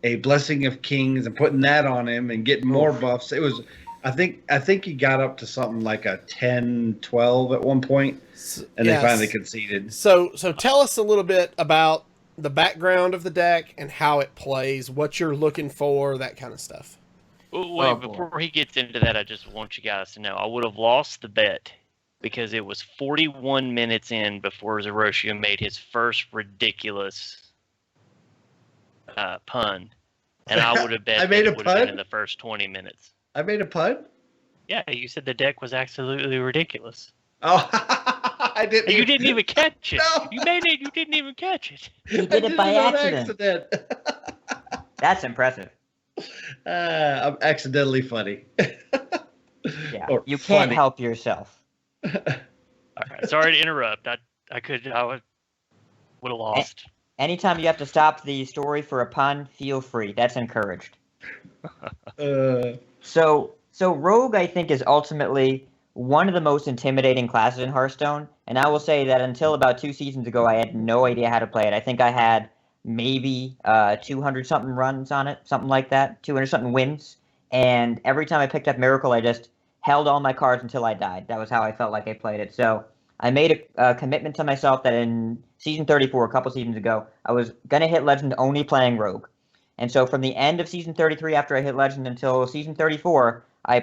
a Blessing of Kings and putting that on him and getting more buffs. It was, I think he got up to something like a 10-12 at one point, and they finally conceded. So tell us a little bit about the background of the deck and how it plays, what you're looking for, that kind of stuff. Wait, before he gets into that, I just want you guys to know I would have lost the bet because it was 41 minutes in before Zeroshio made his first ridiculous pun, and I would have bet I made it a would have pun? been in the first 20 minutes. I made a pun? Yeah, you said the deck was absolutely ridiculous. Oh, I didn't. You didn't even catch it. No. You made it. You didn't even catch it. He did it by on accident. That's impressive. I'm accidentally funny. Yeah, Or you can't funny. help yourself. All right, sorry to interrupt. I would have lost. Anytime you have to stop the story for a pun, feel free. That's encouraged. So Rogue, I think, is ultimately one of the most intimidating classes in Hearthstone, and I will say that until about 2 seasons ago, I had no idea how to play it. I think I had maybe 200-something runs on it, something like that, 200-something wins, and every time I picked up Miracle, I just held all my cards until I died. That was how I felt like I played it. So I made a commitment to myself that in Season 34, a couple seasons ago, I was going to hit Legend only playing Rogue. And so from the end of Season 33 after I hit Legend until Season 34, I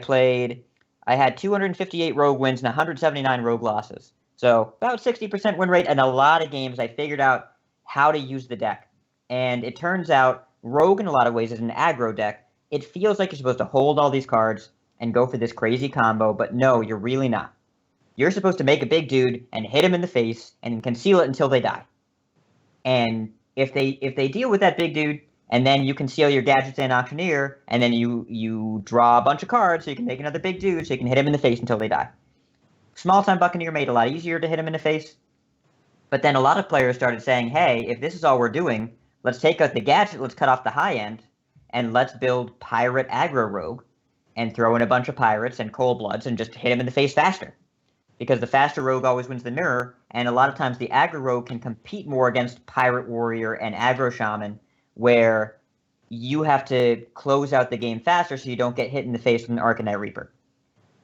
had 258 Rogue wins and 179 Rogue losses. So about 60% win rate, and a lot of games I figured out how to use the deck. And it turns out Rogue in a lot of ways is an aggro deck. It feels like you're supposed to hold all these cards and go for this crazy combo, but no, you're really not. You're supposed to make a big dude and hit him in the face and conceal it until they die. And if they deal with that big dude, and then you conceal your gadgets and auctioneer, and then you draw a bunch of cards so you can make another big dude so you can hit him in the face until they die. Small Time Buccaneer made it a lot easier to hit him in the face. But then a lot of players started saying, hey, if this is all we're doing, let's take out the gadget, let's cut off the high end, and let's build Pirate Aggro Rogue and throw in a bunch of pirates and cold bloods and just hit him in the face faster. Because the faster rogue always wins the mirror, and a lot of times the aggro rogue can compete more against Pirate Warrior and aggro Shaman, where you have to close out the game faster so you don't get hit in the face with an Arcanite Reaper.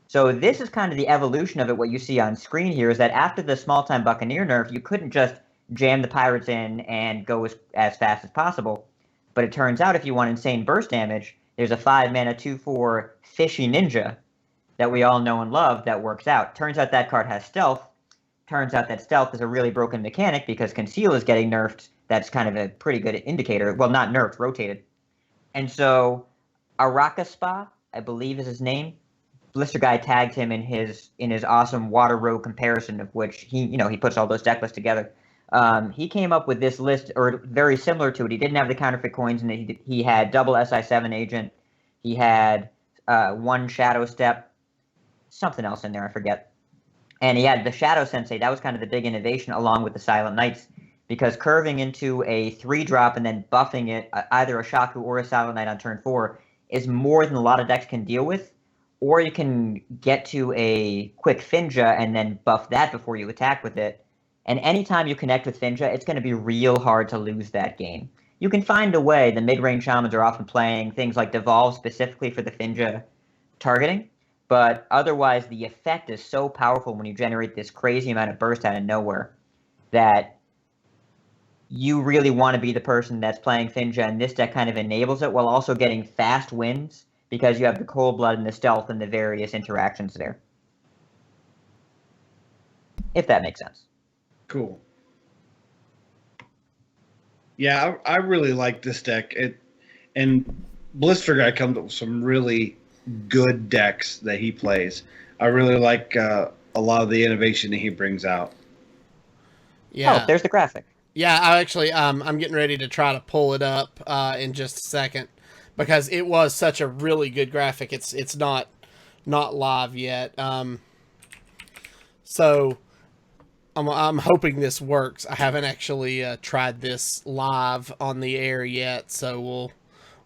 So this is kind of the evolution of it. What you see on screen here is that after the Small-Time Buccaneer nerf, you couldn't just jam the pirates in and go as fast as possible. But it turns out if you want insane burst damage, there's a 5-mana 2/4 Fishy Ninja that we all know and love that works out. Turns out that card has stealth. Turns out that stealth is a really broken mechanic because Conceal is getting nerfed. That's kind of a pretty good indicator. Well, not nerfed, rotated. And so Araka Spa, I believe is his name. Blister Guy tagged him in his awesome Water Rogue comparison, of which he puts all those deck lists together. He came up with this list, or very similar to it. He didn't have the counterfeit coins, and he had double SI7 agent. He had 1 Shadow Step, something else in there, I forget. And he had the Shadow Sensei. That was kind of the big innovation, along with the Silent Knights, because curving into a 3-drop and then buffing it, either a Shaku or a Silent Knight on turn 4, is more than a lot of decks can deal with. Or you can get to a quick Finja and then buff that before you attack with it, And anytime you connect with Finja, it's going to be real hard to lose that game. You can find a way. The mid-range shamans are often playing things like Devolve specifically for the Finja targeting, but otherwise the effect is so powerful when you generate this crazy amount of burst out of nowhere that you really want to be the person that's playing Finja, and this deck kind of enables it while also getting fast wins because you have the cold blood and the stealth and the various interactions there. If that makes sense. Cool. Yeah, I really like this deck. And Blister Guy comes up with some really good decks that he plays. I really like a lot of the innovation that he brings out. Yeah. Oh, there's the graphic. Yeah, I actually, I'm getting ready to try to pull it up in just a second because it was such a really good graphic. It's not live yet. So I'm hoping this works. I haven't actually tried this live on the air yet, so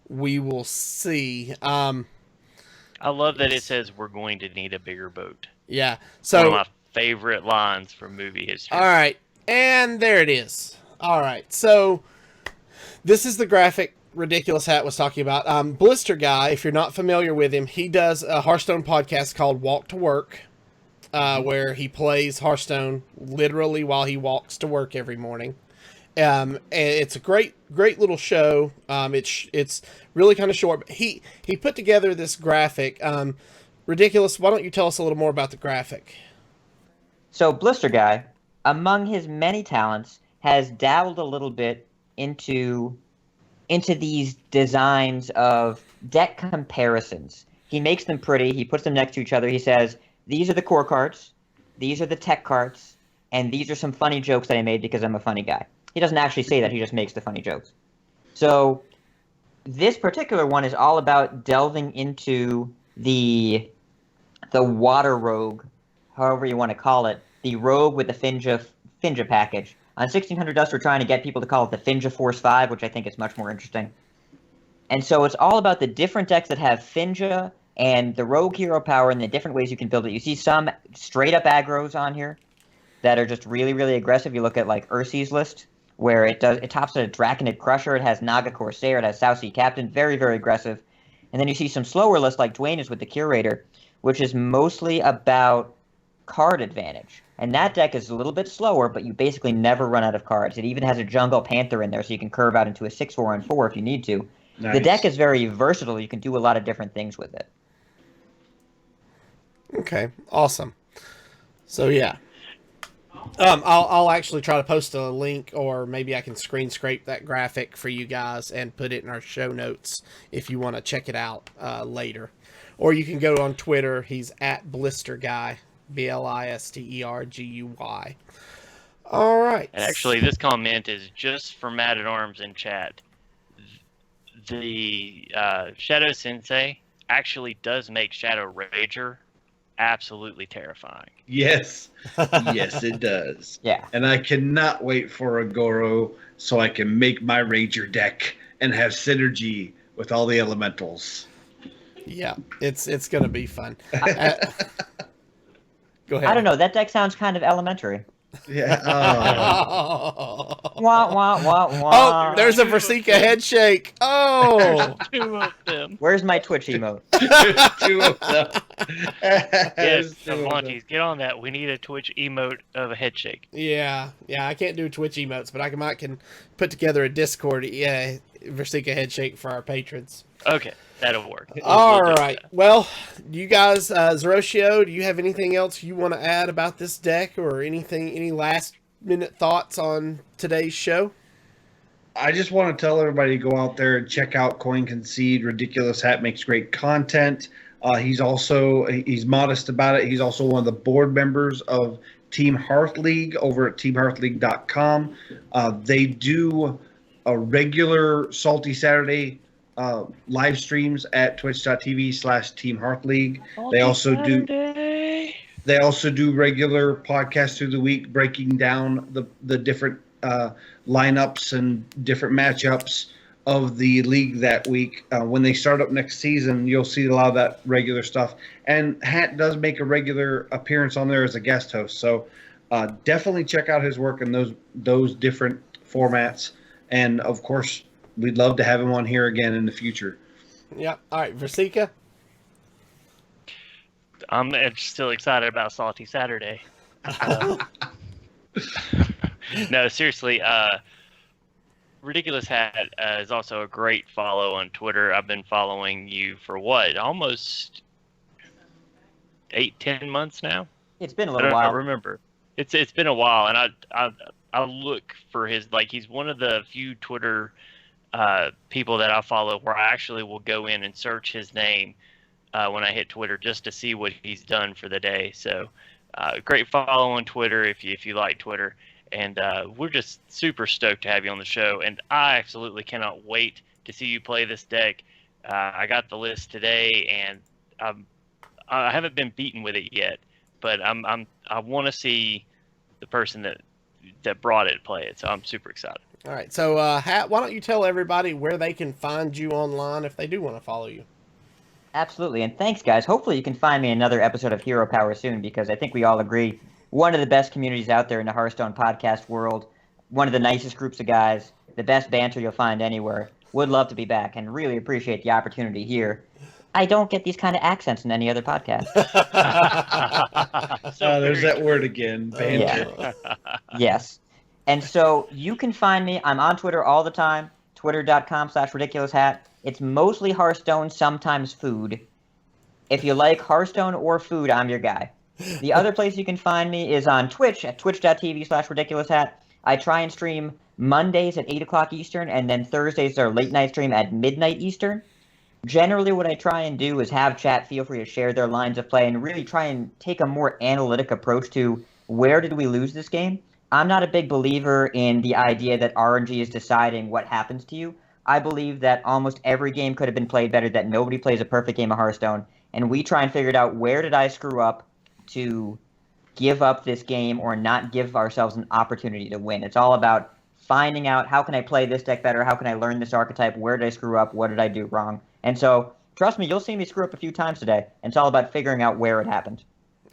we will see. I love that it says we're going to need a bigger boat. Yeah. So one of my favorite lines from movie history. All right, and there it is. All right, so this is the graphic Ridiculous Hat was talking about. Blister Guy, if you're not familiar with him, he does a Hearthstone podcast called Walk to Work, where he plays Hearthstone literally while he walks to work every morning. And it's a great little show. It's really kind of short. But he put together this graphic. Ridiculous, why don't you tell us a little more about the graphic? So Blister Guy, among his many talents, has dabbled a little bit into these designs of deck comparisons. He makes them pretty. He puts them next to each other. He says, these are the core cards, these are the tech cards, and these are some funny jokes that I made because I'm a funny guy. He doesn't actually say that. He just makes the funny jokes. So this particular one is all about delving into the water rogue, however you want to call it, the rogue with the Finja package. On 1600 Dust, we're trying to get people to call it the Finja Force 5, which I think is much more interesting. And so it's all about the different decks that have Finja and the rogue hero power and the different ways you can build it. You see some straight-up aggros on here that are just really, really aggressive. You look at, like, Ursi's list, where it tops at a Draconid Crusher, it has Naga Corsair, it has South Sea Captain, very, very aggressive. And then you see some slower lists like Dwayne's with the Curator, which is mostly about card advantage. And that deck is a little bit slower, but you basically never run out of cards. It even has a Jungle Panther in there, so you can curve out into a 6/4 and 4 if you need to. Nice. The deck is very versatile. You can do a lot of different things with it. Okay, awesome. So yeah, I'll actually try to post a link, or maybe I can screen scrape that graphic for you guys and put it in our show notes if you want to check it out later. Or you can go on Twitter. He's at Blister Guy, BLISTERGUY. All right. And actually, this comment is just for Mad at Arms in chat. The Shadow Sensei actually does make Shadow Rager absolutely terrifying. Yes. Yes, it does. Yeah. And I cannot wait for a Goro so I can make my Rager deck and have synergy with all the elementals. Yeah, it's going to be fun. Go ahead. I don't know. That deck sounds kind of elementary. Yeah. Wah, wah, wah, wah. Oh, there's a Versika head shake. Oh. Two of them. Where's my Twitch emote? Two of them. Yes, Savlantes, get on that. We need a Twitch emote of a head shake. Yeah, I can't do Twitch emotes, but I can put together a Discord Versika head shake for our patrons. Okay, that'll work. All right. Well, you guys, Zeroshio, do you have anything else you want to add about this deck, or any last minute thoughts on today's show? I just want to tell everybody to go out there and check out Coin Concede. Ridiculous Hat makes great content. He's modest about it. He's also one of the board members of Team Hearth League over at teamhearthleague.com. They do a regular Salty Saturday live streams at twitch.tv/Team Hearth League. They also do regular podcasts through the week, breaking down the different lineups and different matchups of the league that week. When they start up next season, you'll see a lot of that regular stuff. And Hat does make a regular appearance on there as a guest host. So definitely check out his work in those different formats. And of course, we'd love to have him on here again in the future. Yep. All right, Versika. I'm still excited about Salty Saturday. No, seriously. Ridiculous Hat is also a great follow on Twitter. I've been following you for almost 8-10 months now. It's been a I little don't while. remember. It's been a while, and I look for his, like, he's one of the few Twitter people that I follow where I actually will go in and search his name when I hit Twitter just to see what he's done for the day. So great follow on Twitter if you like Twitter. And we're just super stoked to have you on the show. And I absolutely cannot wait to see you play this deck. I got the list today, and I haven't been beaten with it yet. But I want to see the person that brought it play it. So I'm super excited. All right. So, Hat, why don't you tell everybody where they can find you online if they do want to follow you? Absolutely, and thanks, guys. Hopefully you can find me in another episode of Hero Power soon, because I think we all agree one of the best communities out there in the Hearthstone podcast world, one of the nicest groups of guys, the best banter you'll find anywhere. Would love to be back and really appreciate the opportunity here. I don't get these kind of accents in any other podcast. There's that word again, banter. Yes. And so you can find me. I'm on Twitter all the time, twitter.com/ridiculoushat. It's mostly Hearthstone, sometimes food. If you like Hearthstone or food, I'm your guy. The other place you can find me is on Twitch at twitch.tv/ridiculoushat. I try and stream Mondays at 8 o'clock Eastern, and then Thursdays are late night stream at midnight Eastern. Generally, what I try and do is have chat feel free to share their lines of play and really try and take a more analytic approach to where did we lose this game. I'm not a big believer in the idea that RNG is deciding what happens to you. I believe that almost every game could have been played better, that nobody plays a perfect game of Hearthstone, and we try and figure it out, where did I screw up to give up this game or not give ourselves an opportunity to win. It's all about finding out, how can I play this deck better? How can I learn this archetype? Where did I screw up? What did I do wrong? And so, trust me, you'll see me screw up a few times today. And it's all about figuring out where it happened.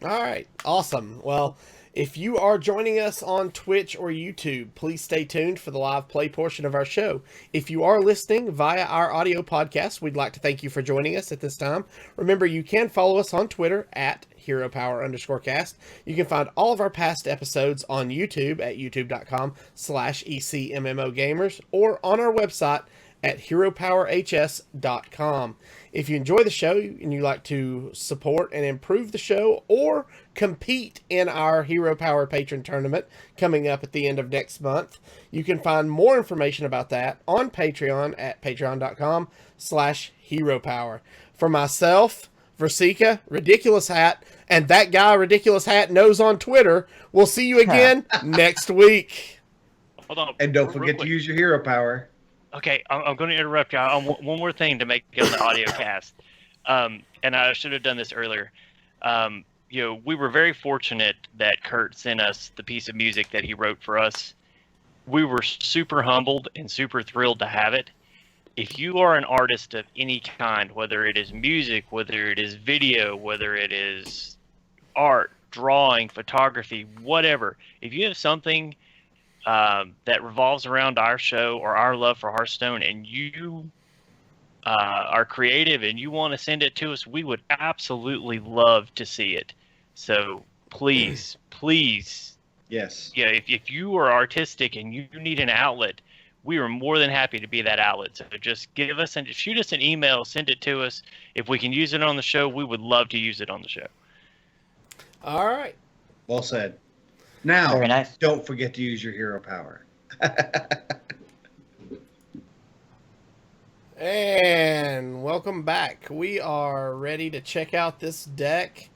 All right. Awesome. Well, if you are joining us on Twitch or YouTube, please stay tuned for the live play portion of our show. If you are listening via our audio podcast, we'd like to thank you for joining us at this time. Remember, you can follow us on Twitter at HeroPower_cast. You can find all of our past episodes on YouTube at youtube.com/ECMMOgamers or on our website at HeroPowerHS.com. If you enjoy the show and you like to support and improve the show or compete in our Hero Power Patron Tournament coming up at the end of next month, you can find more information about that on Patreon at patreon.com/HeroPower. For myself, Versika, Ridiculous Hat, and that guy Ridiculous Hat knows on Twitter, we'll see you again next week. Hold on. And don't forget to use your hero power. Okay, I'm going to interrupt y'all. One more thing to make it on the audio cast. And I should have done this earlier. We were very fortunate that Kurt sent us the piece of music that he wrote for us. We were super humbled and super thrilled to have it. If you are an artist of any kind, whether it is music, whether it is video, whether it is art, drawing, photography, whatever, if you have something that revolves around our show or our love for Hearthstone, and you are creative and you want to send it to us, we would absolutely love to see it. So please, yes, if you are artistic and you need an outlet, we are more than happy to be that outlet. So just give us and shoot us an email, send it to us. If we can use it on the show, we would love to use it on the show. All right. Well said. Now, Very nice. Don't forget to use your hero power. And welcome back. We are ready to check out this deck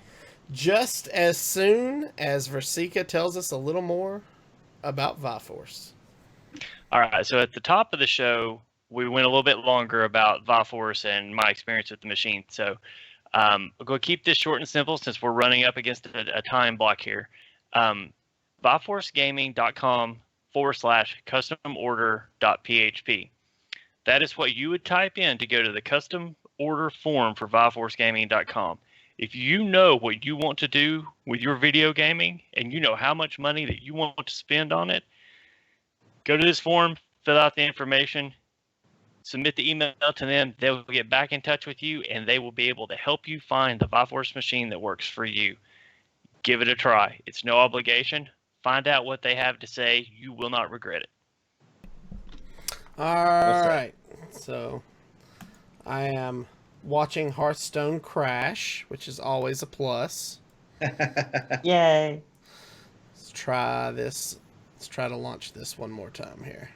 just as soon as Versika tells us a little more about ViForce. All right, so at the top of the show, we went a little bit longer about ViForce and my experience with the machine. So I'm going to keep this short and simple since we're running up against a time block here. ViForceGaming.com/customorder.php. That is what you would type in to go to the custom order form for ViForceGaming.com. If you know what you want to do with your video gaming and you know how much money that you want to spend on it, go to this form, fill out the information, submit the email to them. They will get back in touch with you, and they will be able to help you find the Viforce machine that works for you. Give it a try. It's no obligation. Find out what they have to say. You will not regret it. All right. So I am watching Hearthstone crash, which is always a plus. Yay. Let's try this. Let's try to launch this one more time here.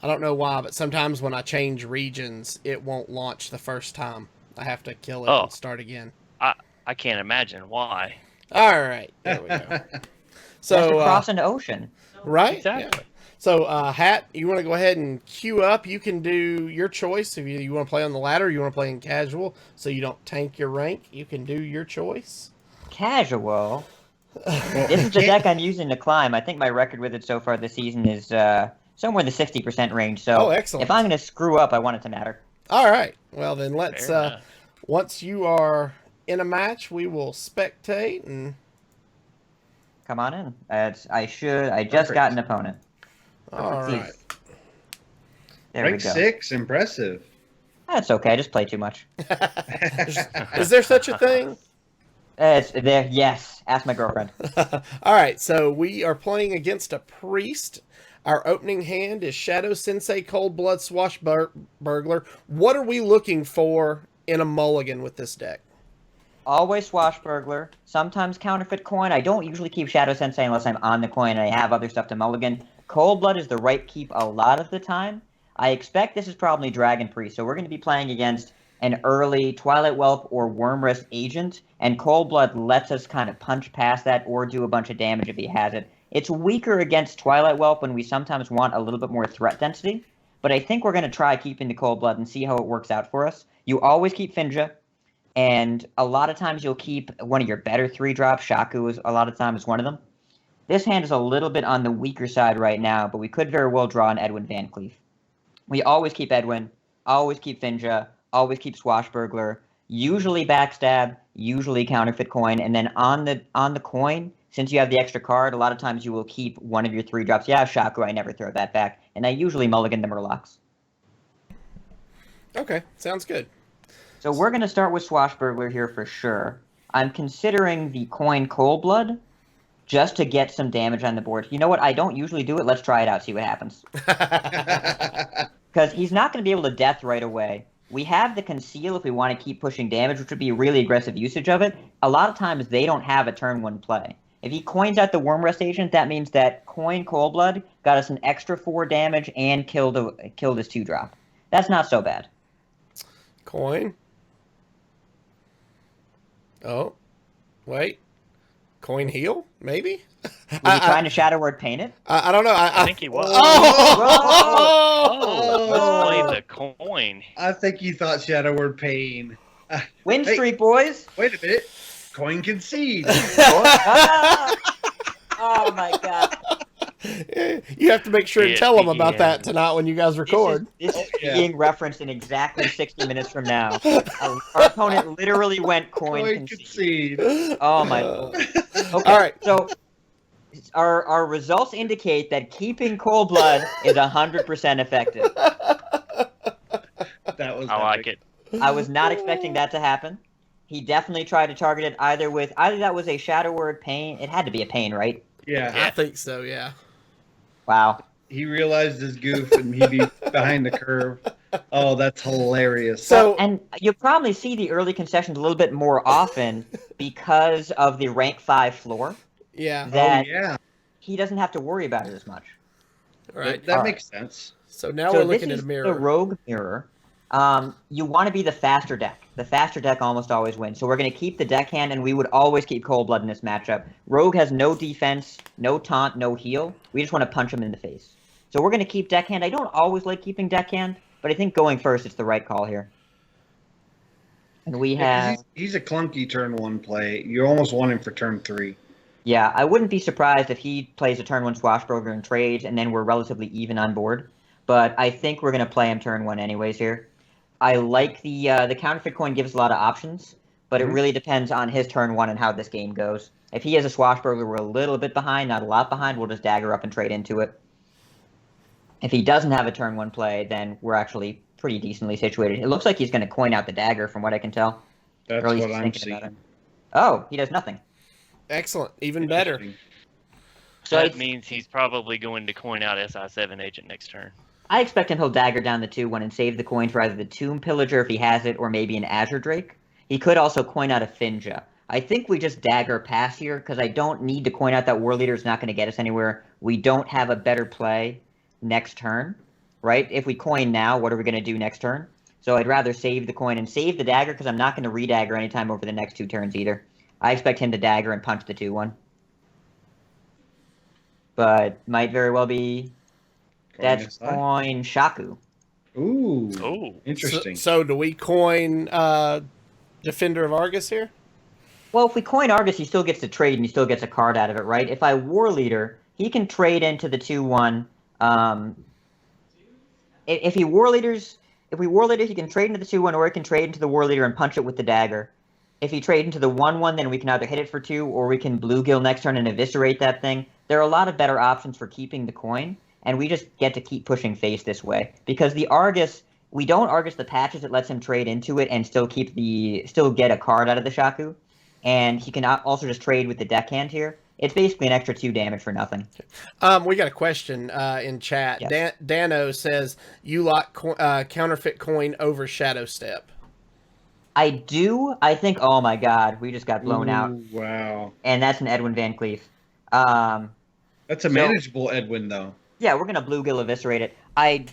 I don't know why, but sometimes when I change regions, it won't launch the first time. I have to kill it and start again. I can't imagine why. All right. There we go. So cross an ocean. Right? Exactly. Yeah. So, Hat, you want to go ahead and queue up? You can do your choice. If you want to play on the ladder, you want to play in casual, so you don't tank your rank. You can do your choice. Casual? This is the deck I'm using to climb. I think my record with it so far this season is somewhere in the 60% range. So excellent. If I'm going to screw up, I want it to matter. All right. Well, then let's, once you are in a match, we will spectate and... Come on in. I just got an opponent. All right. There Rank we go. 6, impressive. That's okay. I just play too much. Is there such a thing? It's there. Yes. Ask my girlfriend. All right. So we are playing against a priest. Our opening hand is Shadow Sensei Cold Blood Swashbuckler. What are we looking for in a mulligan with this deck? Always Swashbuckler. Sometimes Counterfeit Coin. I don't usually keep Shadow Sensei unless I'm on the coin and I have other stuff to mulligan. Cold Blood is the right keep a lot of the time. I expect this is probably Dragon Priest, so we're going to be playing against an early Twilight Whelp or Wormrest agent, and Cold Blood lets us kind of punch past that or do a bunch of damage if he has it. It's weaker against Twilight Whelp when we sometimes want a little bit more threat density, but I think we're going to try keeping the Cold Blood and see how it works out for us. You always keep Finja, and a lot of times you'll keep one of your better 3-drops. Shaku is a lot of times one of them. This hand is a little bit on the weaker side right now, but we could very well draw an Edwin Van Cleef. We always keep Edwin, always keep Finja, always keep Swashbuckler, usually Backstab, usually Counterfeit Coin, and then on the coin, since you have the extra card, a lot of times you will keep one of your 3-drops. Yeah, Shaku, I never throw that back, and I usually mulligan the Murlocs. Okay, sounds good. So we're going to start with Swashbuckler here for sure. I'm considering the coin Cold Blood, just to get some damage on the board. You know what? I don't usually do it. Let's try it out, see what happens. Because he's not going to be able to death right away. We have the Conceal if we want to keep pushing damage, which would be a really aggressive usage of it. A lot of times, they don't have a turn 1 play. If he coins out the Wormrest agent, that means that coin Cold Blood got us an extra 4 damage and killed his 2-drop. That's not so bad. Coin. Oh. Wait. Coin heal? Maybe? Was he trying to Shadow Word Paint it? I don't know. I think he was. Oh! Let's play the coin. I think you thought Shadow Word Pain. Win streak, boys! Wait a minute. Coin Concede. Oh my god. You have to make sure to tell them about that tonight when you guys record. This is being referenced in exactly 60 minutes from now. Our opponent literally went coin concede. Oh my lord. Okay, all right. So our results indicate that keeping Cold Blood is 100% effective. That was I like it. I was not expecting that to happen. He definitely tried to target it either that was a Shadow Word Pain. It had to be a Pain, right? Yeah. I think so, yeah. Wow. He realized his goof and he'd be behind the curve. Oh, that's hilarious. So, and you'll probably see the early concessions a little bit more often because of the rank 5 floor. Yeah. That yeah. he doesn't have to worry about it as much. Right. That makes sense. So now we're looking this at a is mirror. the Rogue mirror. You want to be the faster deck. The faster deck almost always wins. So we're going to keep the deckhand, and we would always keep Cold Blood in this matchup. Rogue has no defense, no taunt, no heal. We just want to punch him in the face. So we're going to keep deckhand. I don't always like keeping deckhand, but I think going first, it's the right call here. And we have... He's a clunky turn 1 play. You almost want him for turn 3. Yeah, I wouldn't be surprised if he plays a turn 1 Swashbuckler and trades, and then we're relatively even on board. But I think we're going to play him turn 1 anyways here. I like the Counterfeit Coin gives us a lot of options. but it Mhm. really depends on his turn 1 and how this game goes. If he has a Swashbuckler, we're a little bit behind, not a lot behind, we'll just dagger up and trade into it. If he doesn't have a turn 1 play, then we're actually pretty decently situated. It looks like he's going to coin out the dagger from what I can tell. That's Or at least what he's I'm thinking about it. seeing. Oh, he does nothing. Excellent. Even better. Interesting. So that it's- means he's probably going to coin out SI7 Agent next turn. I expect him he'll dagger down the 2-1 and save the coin for either the Tomb Pillager if he has it, or maybe an Azure Drake. He could also coin out a Finja. I think we just dagger pass here, because I don't need to coin out that War Leader. Is not going to get us anywhere. We don't have a better play next turn, right? If we coin now, what are we going to do next turn? So I'd rather save the coin and save the dagger, because I'm not going to re-dagger anytime over the next 2 turns either. I expect him to dagger and punch the 2-1. But might very well be... That's SI. coin Shaku. Ooh. Oh. Interesting. So do we coin Defender of Argus here? Well, if we coin Argus, he still gets to trade and he still gets a card out of it, right? If I War Leader, he can trade into the 2-1. If we War Leader, he can trade into the 2-1, or he can trade into the War Leader and punch it with the dagger. If he trade into the 1-1, then we can either hit it for 2, or we can Bluegill next turn and eviscerate that thing. There are a lot of better options for keeping the coin, and we just get to keep pushing face this way. Because the Argus, we don't Argus the patches, it lets him trade into it and still get a card out of the Shaku. And he can also just trade with the deckhand here. It's basically an extra 2 damage for nothing. We got a question in chat. Yes. Dano says, you lock counterfeit coin over Shadow Step. I do. I think, oh my god, we just got blown out. Ooh, wow. And that's an Edwin Van Cleef. That's a manageable Edwin, though. Yeah, we're going to Bluegill eviscerate it. I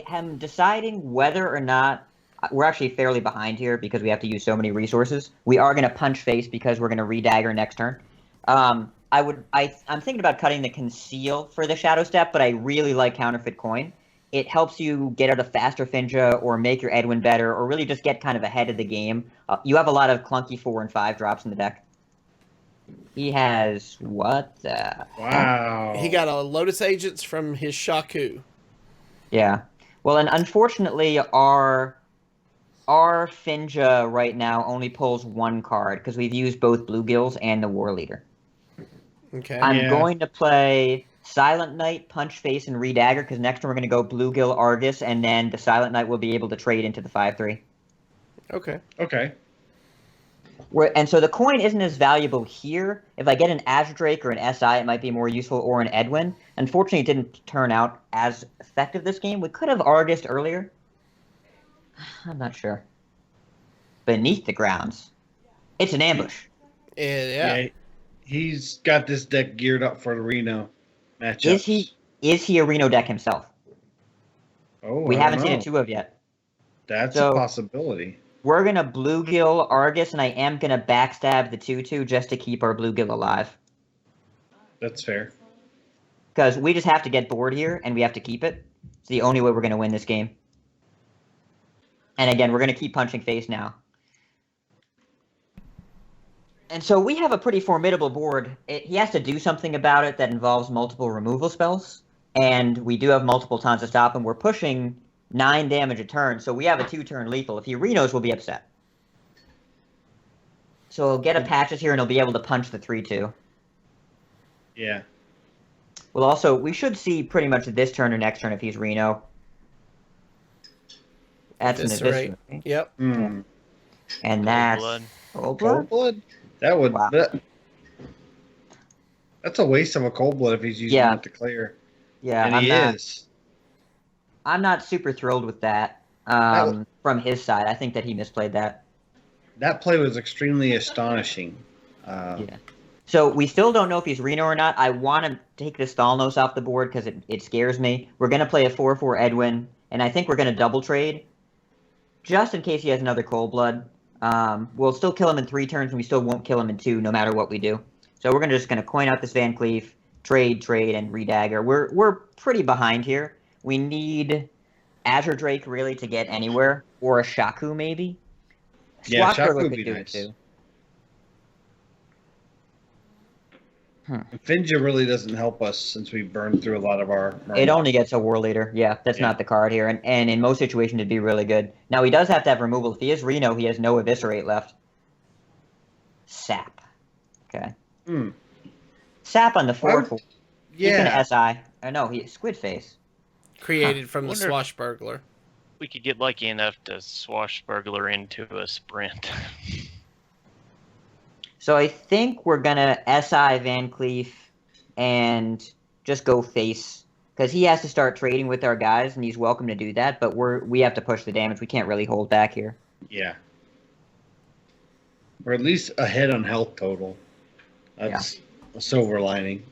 am deciding whether or not... We're actually fairly behind here because we have to use so many resources. We are going to punch face because we're going to re-dagger next turn. I'm thinking about cutting the Conceal for the Shadow Step, but I really like Counterfeit Coin. It helps you get out a faster Finja or make your Edwin better or really just get kind of ahead of the game. You have a lot of clunky 4 and 5 drops in the deck. He has what the... Wow. He got a Lotus Agents from his Shaku. Yeah. Well, and unfortunately, our Finja right now only pulls 1 card because we've used both Bluegills and the War Leader. Okay. I'm going to play Silent Knight, Punch Face, and Redagger because next turn we're going to go Bluegill, Argus, and then the Silent Knight will be able to trade into the 5/3. Okay. Okay. And so the coin isn't as valuable here. If I get an Azure Drake or an SI, it might be more useful, or an Edwin. Unfortunately, it didn't turn out as effective this game. We could have Argused earlier. I'm not sure. Beneath the Grounds. It's an ambush. Yeah. He's got this deck geared up for the Reno matchup. Is he a Reno deck himself? Oh, We I haven't don't seen a know. 2 of yet. That's So- a possibility. We're going to Bluegill Argus, and I am going to backstab the 2/2 just to keep our Bluegill alive. That's fair. Because we just have to get bored here, and we have to keep it. It's the only way we're going to win this game. And again, we're going to keep punching face now. And so we have a pretty formidable board. He has to do something about it that involves multiple removal spells. And we do have multiple tons to stop him. We're pushing 9 damage a turn, so we have a 2-turn lethal. If he Renos, we'll be upset. So he'll get a patches here, and he'll be able to punch the 3/2. Yeah. Well, also, we should see pretty much this turn or next turn if he's Reno. That's an Eviscerate. eviscerate. Yep. Mm. And that's Blood. Cold Blood? Cold blood? That would. Wow. That's a waste of a cold blood if he's using Yeah. it to clear. Yeah, And he is. I'm not super thrilled with that That from his side. I think that he misplayed that. That play was extremely astonishing. Yeah. So we still don't know if he's Reno or not. I want to take the Stalnos off the board because it scares me. We're going to play a 4/4 Edwin, and I think we're going to double trade just in case he has another Cold Blood. We'll still kill him in 3 turns, and we still won't kill him in 2 no matter what we do. So we're just going to coin out this Van Cleef, trade, and redagger. We're pretty behind here. We need Azure Drake really to get anywhere, or a Shaku maybe. Yeah, Swashbuckler Shaku would could be do nice. it too. Finja really doesn't help us since we burned through a lot of our. It only gets a War Leader. Yeah, that's Yeah. not the card here. And in most situations, it'd be really good. Now, he does have to have removal. If he is Reno, he has no Eviscerate left. Sap. Okay. Hmm. Sap on the 4/4. He's Yeah. gonna SI. Oh no, he Squid Face. Created from the Wonder if- Swashbuckler. We could get lucky enough to swashbuckler into a sprint. So I think we're gonna SI Van Cleef and just go face because he has to start trading with our guys, and he's welcome to do that. But we have to push the damage. We can't really hold back here. Yeah. Or at least ahead on health total. That's a silver lining.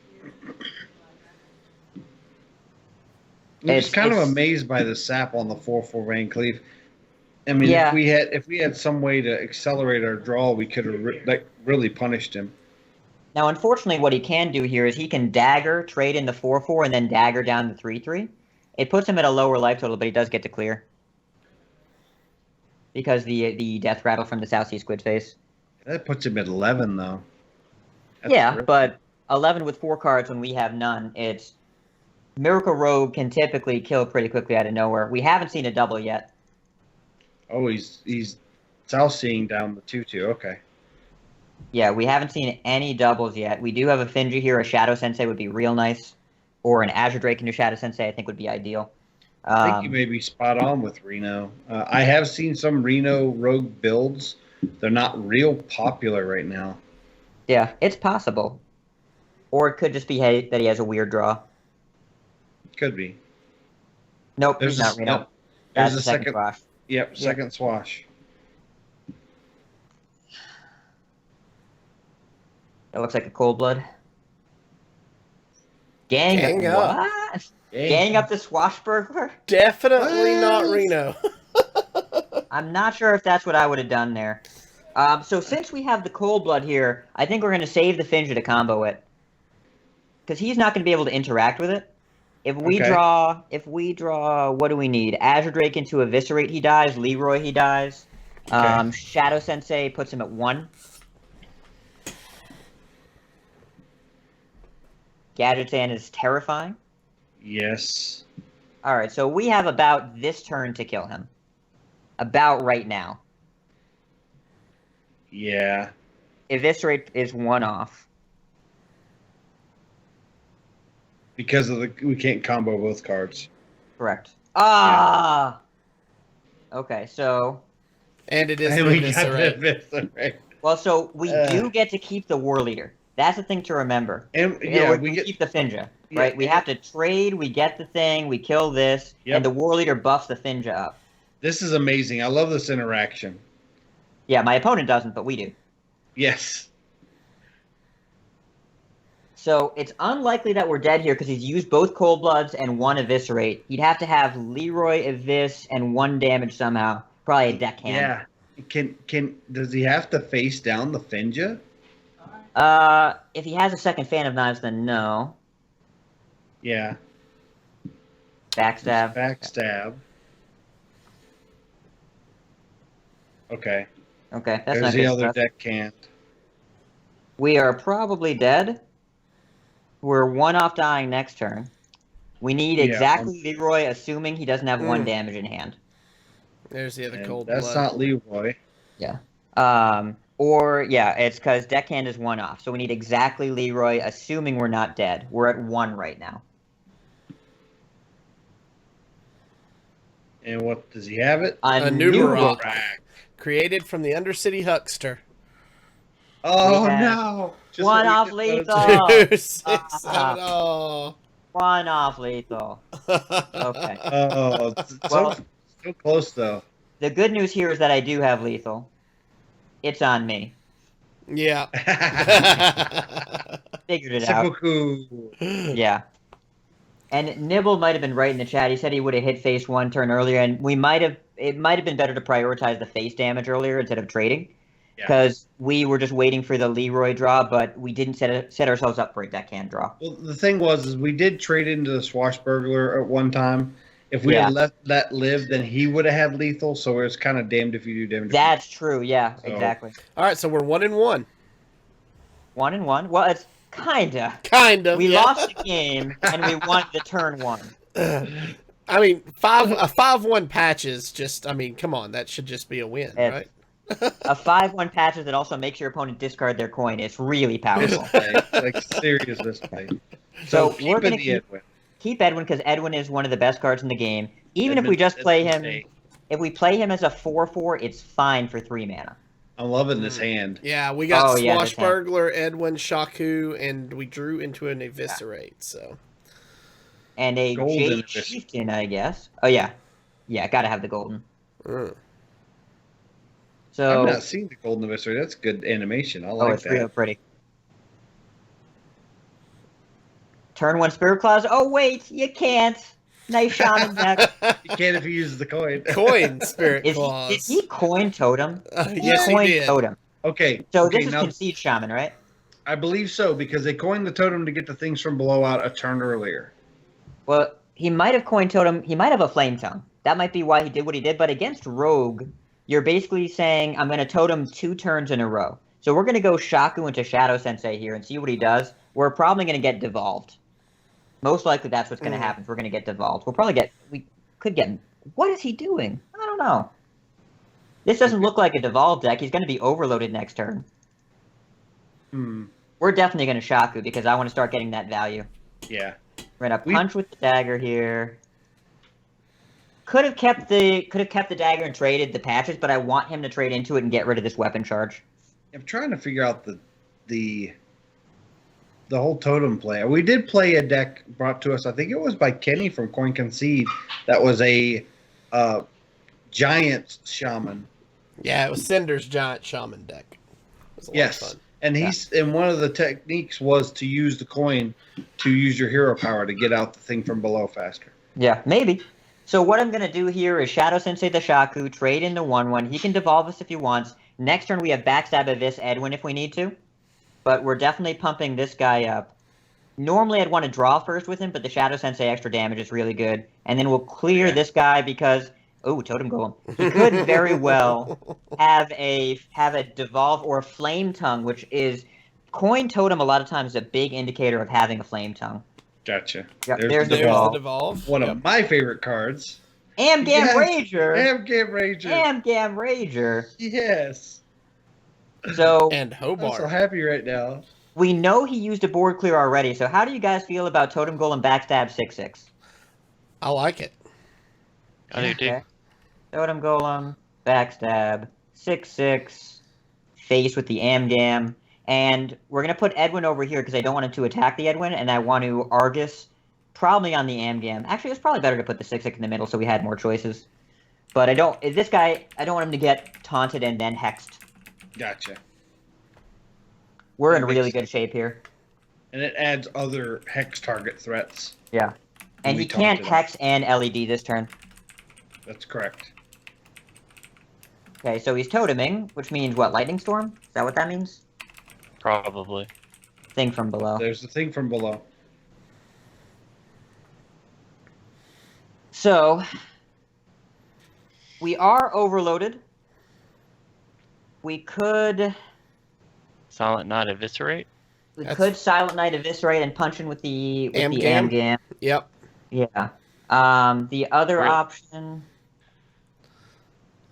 I'm just kind of amazed by the sap on the 4/4 Van Cleef. I mean, Yeah. if we had some way to accelerate our draw, we could have really punished him. Now, unfortunately, what he can do here is he can dagger, trade in the 4/4, and then dagger down the 3/3. It puts him at a lower life total, but he does get to clear. Because the death rattle from the South Sea Squid Face. That puts him at 11, though. That's Yeah, terrific. but 11 with 4 cards when we have none, it's... Miracle Rogue can typically kill pretty quickly out of nowhere. We haven't seen a double yet. Oh, he's South Seeing down the 2/2. Okay. Yeah, we haven't seen any doubles yet. We do have a Finja here. A Shadow Sensei would be real nice. Or an Azure Drake into Shadow Sensei I think would be ideal. I think you may be spot on with Reno. I have seen some Reno Rogue builds. They're not real popular right now. Yeah, it's possible. Or it could just be that he has a weird draw. Could be. Nope, There's he's not Reno. nope. That's There's the a second second. flash. Yep, second swash. That looks like a cold blood. Gang up. What? Gang up the Swashbuckler? Definitely not What? Reno. I'm not sure if that's what I would have done there. So since we have the cold blood here, I think we're going to save the Finja to combo it. Because he's not going to be able to interact with it. If we draw, what do we need? Azure Drake into Eviscerate, he dies. Leroy, he dies. Okay. Shadow Sensei puts him at 1. Gadgetzan is terrifying. Yes. Alright, so we have about this turn to kill him. About right now. Yeah. Eviscerate is 1 off. Because of we can't combo both cards. Correct. Ah! Okay, so... And it is And we got Eviscerate. the Eviscerate. Well, so we do get to keep the War Leader. That's the thing to remember. And We keep the Finja, right? Yeah. We have to trade, we get the thing, we kill this, Yep. and the War Leader buffs the Finja up. This is amazing. I love this interaction. Yeah, my opponent doesn't, but we do. Yes. So it's unlikely that we're dead here because he's used both Cold Bloods and 1 Eviscerate. He'd have to have Leroy Evis and 1 damage somehow. Probably a deckhand. Yeah. Does he have to face down the Finja? If he has a second Fan of Knives, then no. Yeah. Backstab. Backstab. Okay. Okay, that's There's not the good other stuff. deckhand. We are probably dead. We're 1 off dying next turn. We need Yeah. exactly Leroy, assuming he doesn't have 1 Mm. damage in hand. There's the other And cold that's blood. not Leroy. It's because deckhand is 1 off. So we need exactly Leroy, assuming we're not dead. We're at 1 right now. And what does he have it? A Numerok. Numerok. Created from the Undercity Huckster. Oh We have no! Just 1 what we off just lethal. noticed. 2, 6, 7, oh. 1 off lethal. Okay. Oh, Well- so close though. The good news here is that I do have lethal. It's on me. Yeah. Figured it out. Seppuku. Yeah. And Nibble might have been right in the chat. He said he would have hit face 1 turn earlier, and it might have been better to prioritize the face damage earlier instead of trading. Yeah. Because we were just waiting for the Leroy draw, but we didn't set ourselves up for a deckhand draw. Well, the thing was, we did trade into the Swashbuckler at one time. If we had let that live, then he would have had lethal. So it's kind of damned if you do, damned if you That's true. Yeah, So- exactly. All right, so we're 1-1. 1-1. Well, it's kinda. Kind of. We yeah. lost the game and we won the turn 1. I mean, a 5-1 patch is just. I mean, come on, that should just be a win, It's- right? A 5/1 patches that also makes your opponent discard their coin. It's really powerful. Misplay. Like serious misplay. So So we're gonna keeping the Edwin. keep Edwin because Edwin is one of the best cards in the game. Even if we Edmund- just play Edmund him, Tate. if we play him as a 4/4, it's fine for 3 mana. I'm loving this hand. Yeah, we got Oh, yeah, this Swashbuckler, Edwin, Shaku, and we drew into an Eviscerate. So And a Golden Jade edition. Chieftain, I guess. Oh yeah, gotta have the golden. mm. So I've not seen the Golden Eviscerate. That's good animation. I oh, like it's real that. pretty. Turn 1 Spirit Claws. Oh wait, you can't. Nice shaman deck. You can if he uses the coin. Coin Spirit Did Claws. he coin Totem? Yes, he coined did. Totem. Okay. So okay, this is now Concede Shaman, right? I believe so because they coined the totem to get the things from below out a turn earlier. Well, he might have coined Totem. He might have a Flame Tongue. That might be why he did what he did. But against Rogue, you're basically saying, I'm going to Totem 2 turns in a row. So we're going to go Shaku into Shadow Sensei here and see what he does. We're probably going to get devolved. Most likely that's what's going to happen. We're going to get devolved. We could get, what is he doing? I don't know. This doesn't look like a devolved deck. He's going to be overloaded next turn. We're definitely going to Shaku because I want to start getting that value. Yeah. We're going to punch with the dagger here. Could have kept the dagger and traded the patches, but I want him to trade into it and get rid of this weapon charge. I'm trying to figure out the whole totem play. We did play a deck brought to us. I think it was by Kenny from Coin Concede. That was a giant shaman. Yeah, it was Cinder's giant shaman deck. It was a lot of Yes, fun. and and one of the techniques was to use the coin to use your hero power to get out the thing from below faster. Yeah, maybe. So what I'm going to do here is Shadow Sensei the Shaku, trade in the 1/1. He can devolve us if he wants. Next turn we have Backstab Abyss Edwin if we need to. But we're definitely pumping this guy up. Normally I'd want to draw first with him, but the Shadow Sensei extra damage is really good. And then we'll clear this guy because... Oh, Totem Golem. He could very well have a devolve or a Flame Tongue, which is... Coin Totem a lot of times is a big indicator of having a Flame Tongue. Gotcha. Yep, There's there's the the There's devolve. the Devolve. One Yep. of my favorite cards. Amgam Yes! Rager! Amgam Ranger. Amgam Rager! Yes. And So... I'm so Hobart. happy right now. We know he used a board clear already, so how do you guys feel about Totem Golem Backstab 6/6? I like it. I do too. Okay. Totem Golem, Backstab, 6/6, face with the Amgam, and we're going to put Edwin over here because I don't want him to attack the Edwin, and I want to Argus probably on the Amgam. Actually, it's probably better to put the 6/6 in the middle so we had more choices. But I don't want him to get taunted and then hexed. Gotcha. We're in That really makes good shape here. And it adds other hex target threats. Yeah. And We he can't taunted him. hex and LED this turn. That's correct. Okay, so he's toteming, which means what? Lightning Storm? Is that what that means? Probably. Thing from below. There's the thing from below. So, we are overloaded. We could Silent Knight Eviscerate. Silent Knight Eviscerate and punch in with the Amgam. Amgam. Yep. Yeah. The other Really? option.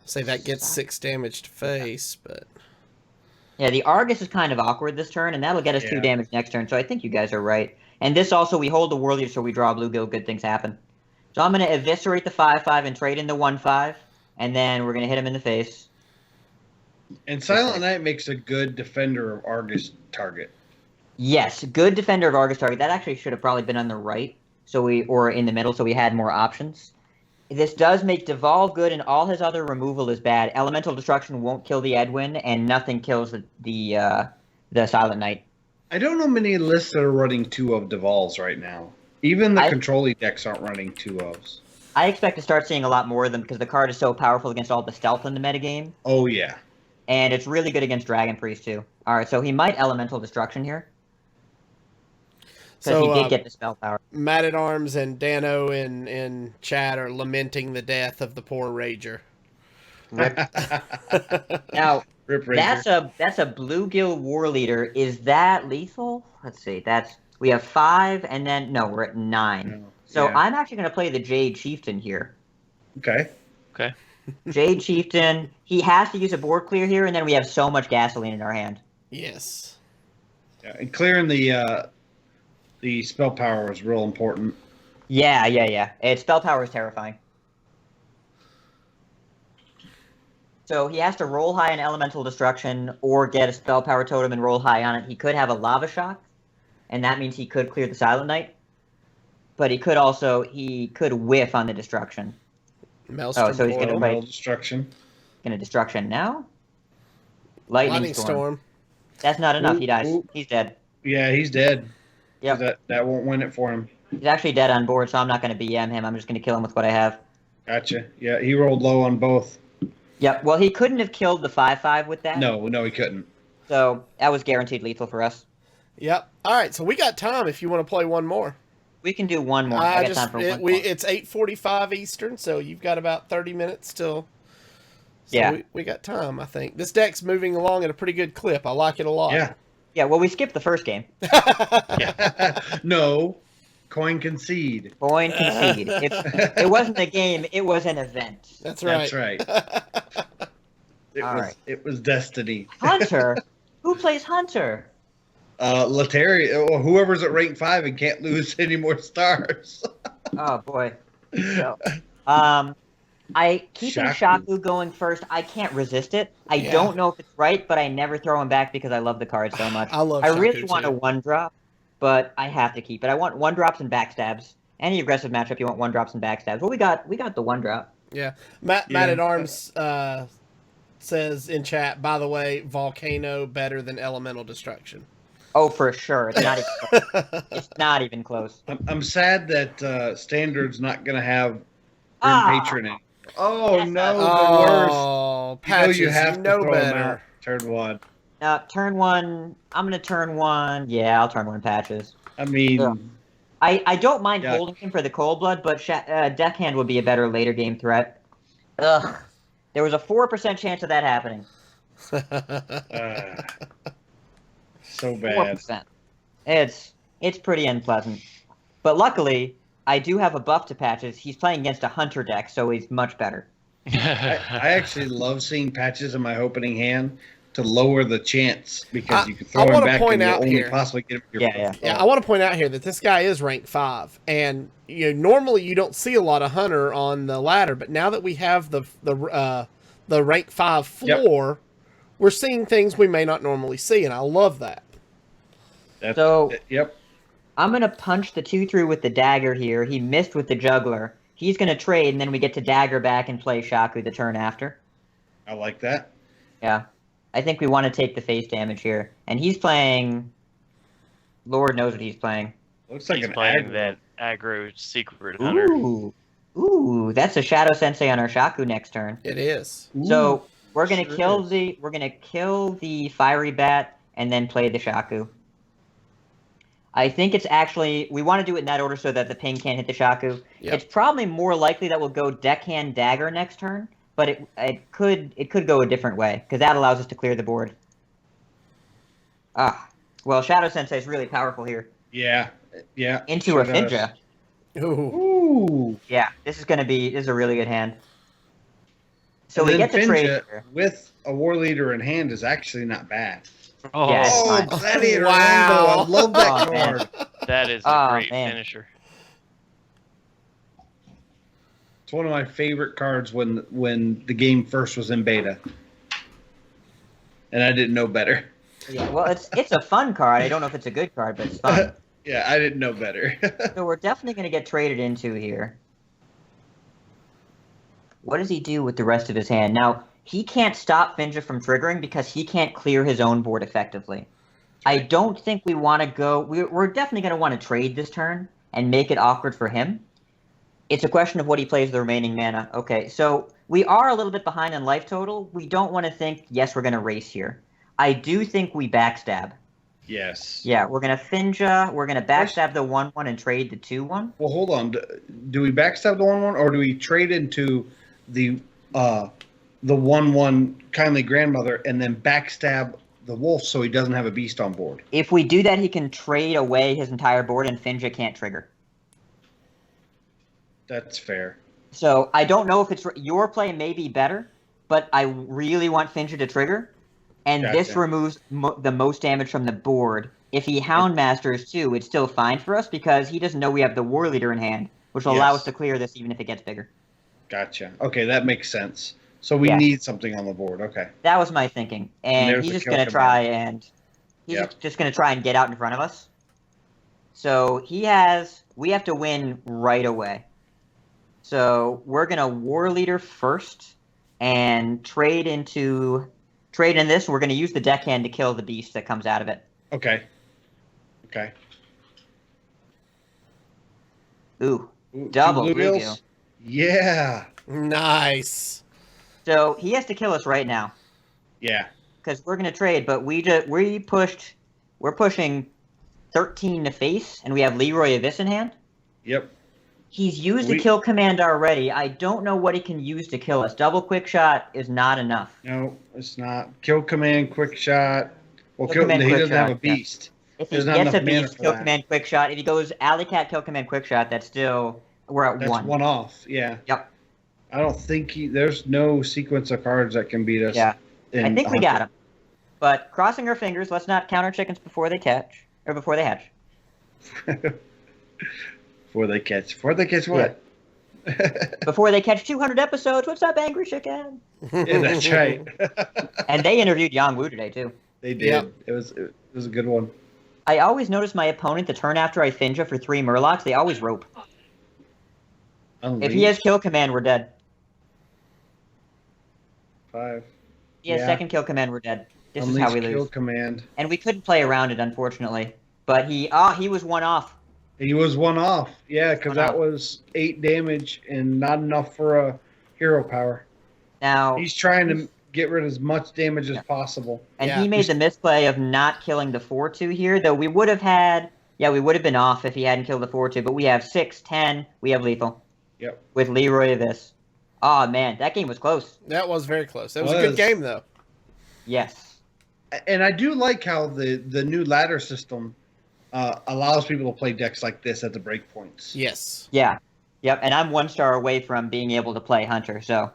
Say that gets 6 damage to face, but Yeah, the Argus is kind of awkward this turn, and that'll get us 2 Yeah. damage next turn. So I think you guys are right. And this also, we hold the World Eater, so we draw bluegill. Good things happen. So I'm going to eviscerate the 5/5 and trade in the 1/5, and then we're going to hit him in the face. And Silent Knight makes a good defender of Argus target. Yes, good defender of Argus target. That actually should have probably been on the right, or in the middle, so we had more options. This does make Devolve good, and all his other removal is bad. Elemental Destruction won't kill the Edwin, and nothing kills the Silent Knight. I don't know many lists that are running 2 of Devolves right now. Even the controlling decks aren't running 2 ofs. I expect to start seeing a lot more of them because the card is so powerful against all the stealth in the metagame, Oh, yeah. and it's really good against Dragon Priest too. All right, so he might Elemental Destruction here because so he did get the spell power. Matt at Arms and Dano in chat are lamenting the death of the poor Rager. Now Rip Ranger. that's a bluegill war leader. Is that lethal? Let's see. We have 5, and then no, we're at 9. No. So Yeah. I'm actually going to play the Jade Chieftain here. Okay. Jade Chieftain. He has to use a board clear here, and then we have so much gasoline in our hand. Yes. Yeah, and clearing the spell power was real important. Yeah. Its spell power is terrifying. So he has to roll high in Elemental Destruction or get a spell power totem and roll high on it. He could have a Lava Shock, and that means he could clear the Silent Knight. But he could whiff on the Destruction. Maelstrom so he's Portal. going to play Destruction. Gonna Destruction now? Lightning Storm. That's not enough. He dies. He's dead. Yeah, he's dead. Yep. That won't win it for him. He's actually dead on board, so I'm not going to BM him. I'm just going to kill him with what I have. Gotcha. Yeah, he rolled low on both. Yep. Well, he couldn't have killed the 5/5 with that. No, he couldn't. So that was guaranteed lethal for us. Yep. All right, so we got time if you want to play one more. We can do one more. I got time for one more. It's 8:45 Eastern, so you've got about 30 minutes till. So yeah. We got time, I think. This deck's moving along at a pretty good clip. I like it a lot. Yeah. Yeah, well, we skipped the first game. No. Coin Concede. Coin Concede. It wasn't a game, it was an event. That's right. That's right. It was destiny. Hunter? Who plays Hunter? Lateri, or whoever's at rank 5 and can't lose any more stars. Oh, boy. So, keeping Shaku going first, I can't resist it. I don't know if it's right, but I never throw him back because I love the card so much. I really want a 1-drop, but I have to keep it. I want 1-drops and backstabs. Any aggressive matchup, you want 1-drops and backstabs. Well, we got the 1-drop. Yeah. Matt at Arms says in chat, by the way, Volcano better than Elemental Destruction. Oh, for sure. It's not even close. It's not even close. I'm sad that Standard's not going to have Grim Patron in. Oh, no, the worst. Patches, you have to throw better. him out. Turn 1. Turn 1. I'm going to turn 1. Yeah, I'll turn 1 Patches. I mean... Yeah. I don't mind holding him for the Cold Blood, but Deckhand would be a better later game threat. Ugh. There was a 4% chance of that happening. So bad. 4%. It's pretty unpleasant. But luckily, I do have a buff to Patches. He's playing against a Hunter deck, so he's much better. I actually love seeing Patches in my opening hand to lower the chance because you can throw him back and you'll only possibly get him your Yeah, I want to point out here that this guy is rank 5, and normally you don't see a lot of Hunter on the ladder, but now that we have the rank 5 floor, we're seeing things we may not normally see, and I love that. I'm going to punch the 2/3 with the dagger here. He missed with the juggler. He's going to trade, and then we get to dagger back and play Shaku the turn after. I like that. Yeah. I think we want to take the face damage here. And he's playing... Lord knows what he's playing. Looks like he's an playing that aggro secret hunter. Ooh, that's a Shadow Sensei on our Shaku next turn. It is. So we're gonna kill the fiery bat and then play the Shaku. I think it's actually we want to do it in that order so that the ping can't hit the Shaku. Yep. It's probably more likely that we'll go deckhand dagger next turn, but it could go a different way because that allows us to clear the board. Well, Shadow Sensei is really powerful here. Yeah. Into a Finja. Ooh. Yeah, this is a really good hand. So we get to trade here. With a war leader in hand is actually not bad. Yeah, Gladiator Rondo. I love that card. That is a great finisher. It's one of my favorite cards when the game first was in beta. And I didn't know better. Yeah, well, it's a fun card. I don't know if it's a good card, but it's fun. Yeah, I didn't know better. So we're definitely going to get traded into here. What does he do with the rest of his hand? Now, he can't stop Finja from triggering because he can't clear his own board effectively. I don't think we want to go... We're definitely going to want to trade this turn and make it awkward for him. It's a question of what he plays with the remaining mana. Okay, so we are a little bit behind on life total. We don't want to think, yes, we're going to race here. I do think we backstab. Yes. Yeah, we're going to Finja, we're going to backstab the 1/1 and trade the 2/1. Well, hold on. Do we backstab the 1/1 or do we trade into the 1/1 kindly grandmother and then backstab the wolf so he doesn't have a beast on board? If we do that, he can trade away his entire board and Finja can't trigger. That's fair. So I don't know if it's your play may be better, but I really want Fincher to trigger, and this Gotcha. removes the most damage from the board. If he Hound Masters too, it's still fine for us because he doesn't know we have the War Leader in hand, which will allow us Yes. to clear this even if it gets bigger. Gotcha. Okay, that makes sense. So we Yeah. need something on the board. Okay. That was my thinking, and there's he's the just kill gonna try and just gonna try and get out in front of us. So we have to win right away. So we're gonna War Leader first and trade in this. We're gonna use the deckhand to kill the beast that comes out of it. Okay. Okay. Ooh, Ooh, double 2 bluegill. bluegills? Yeah. Nice. So he has to kill us right now Yeah. because we're gonna trade. But we're pushing 13 to face, and we have Leroy Abyss in hand. Yep. He's used a kill command already. I don't know what he can use to kill us. Double quick shot is not enough. No, it's not. Kill command, quick shot. Well, Kill command, he quick doesn't have a shot, yeah. beast. If he There's not gets a enough mana beast, for kill that. command, quick shot. If he goes alley cat, kill command, quick shot, we're at That's 1. one off. Yeah. Yep. I don't think there's no sequence of cards that can beat us. Yeah. I think we got him. him. But crossing our fingers, let's not count our chickens before they hatch. Before they catch what? Before they catch 200 episodes. What's up, Angry Chicken? Yeah, that's right. And they interviewed Yang Wu today, too. They did. Yep. It was a good one. I always notice my opponent, the turn after I Finja for 3 Murlocs, they always rope. If he has kill command, we're dead. 5. He has Yeah. second kill command, we're dead. This is Unleash how we kill lose. command. And we couldn't play around it, unfortunately. But he was 1 off. He was one off. Yeah, because One that off. was 8 damage and not enough for a hero power. Now, He's trying to get rid of as much damage as possible. and Yeah. he made the misplay of not killing the 4-2 here, though we would have been off if he hadn't killed the 4-2, but we have 6-10, we have lethal. Yep. With Leroy Abyss. Oh man, that game was close. That was very close. That was a good game, though. Yes. And I do like how the new ladder system allows people to play decks like this at the breakpoints. Yes. Yeah. Yep, and I'm 1 star away from being able to play Hunter, so.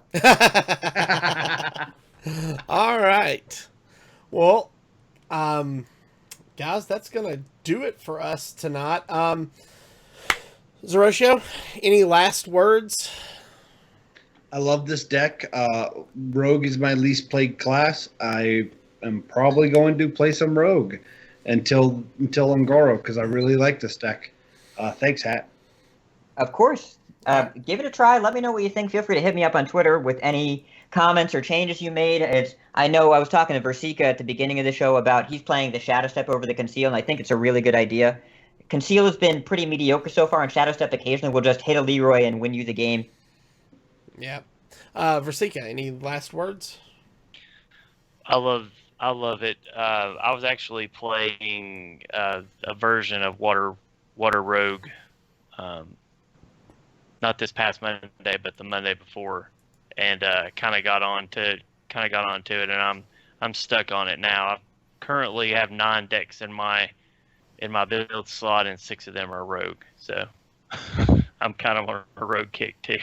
All right. Well, guys, that's going to do it for us tonight. Zeroshio, any last words? I love this deck. Rogue is my least played class. I am probably going to play some Rogue until Ngoro because I really like this deck. Thanks, Hat. Of course. Give it a try. Let me know what you think. Feel free to hit me up on Twitter with any comments or changes you made. I know I was talking to Versika at the beginning of the show about he's playing the Shadow Step over the Conceal, and I think it's a really good idea. Conceal has been pretty mediocre so far, and Shadow Step occasionally will just hit a Leroy and win you the game. Yeah. Versika, any last words? I love it. I was actually playing a version of Water Rogue, not this past Monday, but the Monday before, and kind of got onto it, and I'm stuck on it now. I currently have 9 decks in my build slot, and 6 of them are Rogue. So I'm kind of on a Rogue kick too.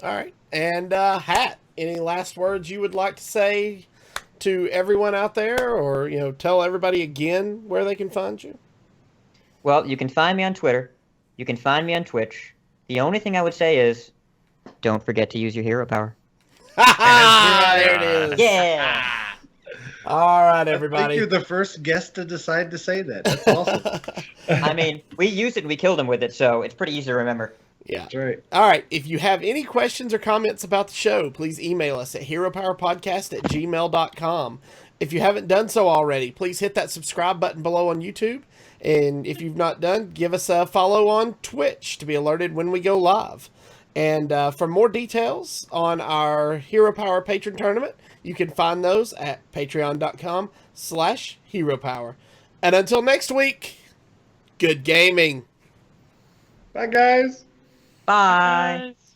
All right. And Hat, any last words you would like to say to everyone out there, or tell everybody again where they can find you? Well, you can find me on Twitter. You can find me on Twitch. The only thing I would say is, don't forget to use your hero power. There it is. Yeah. All right, I think everybody. you're the first guest to decide to say that. That's awesome. I mean, we used it and we killed him with it, so it's pretty easy to remember. Yeah. That's right. All right. If you have any questions or comments about the show, please email us at heropowerpodcast@gmail.com. If you haven't done so already, please hit that subscribe button below on YouTube. And if you've not done, give us a follow on Twitch to be alerted when we go live. And for more details on our Hero Power Patron Tournament, you can find those at patreon.com/Hero Power. And until next week, good gaming. Bye, guys. Bye. Guys.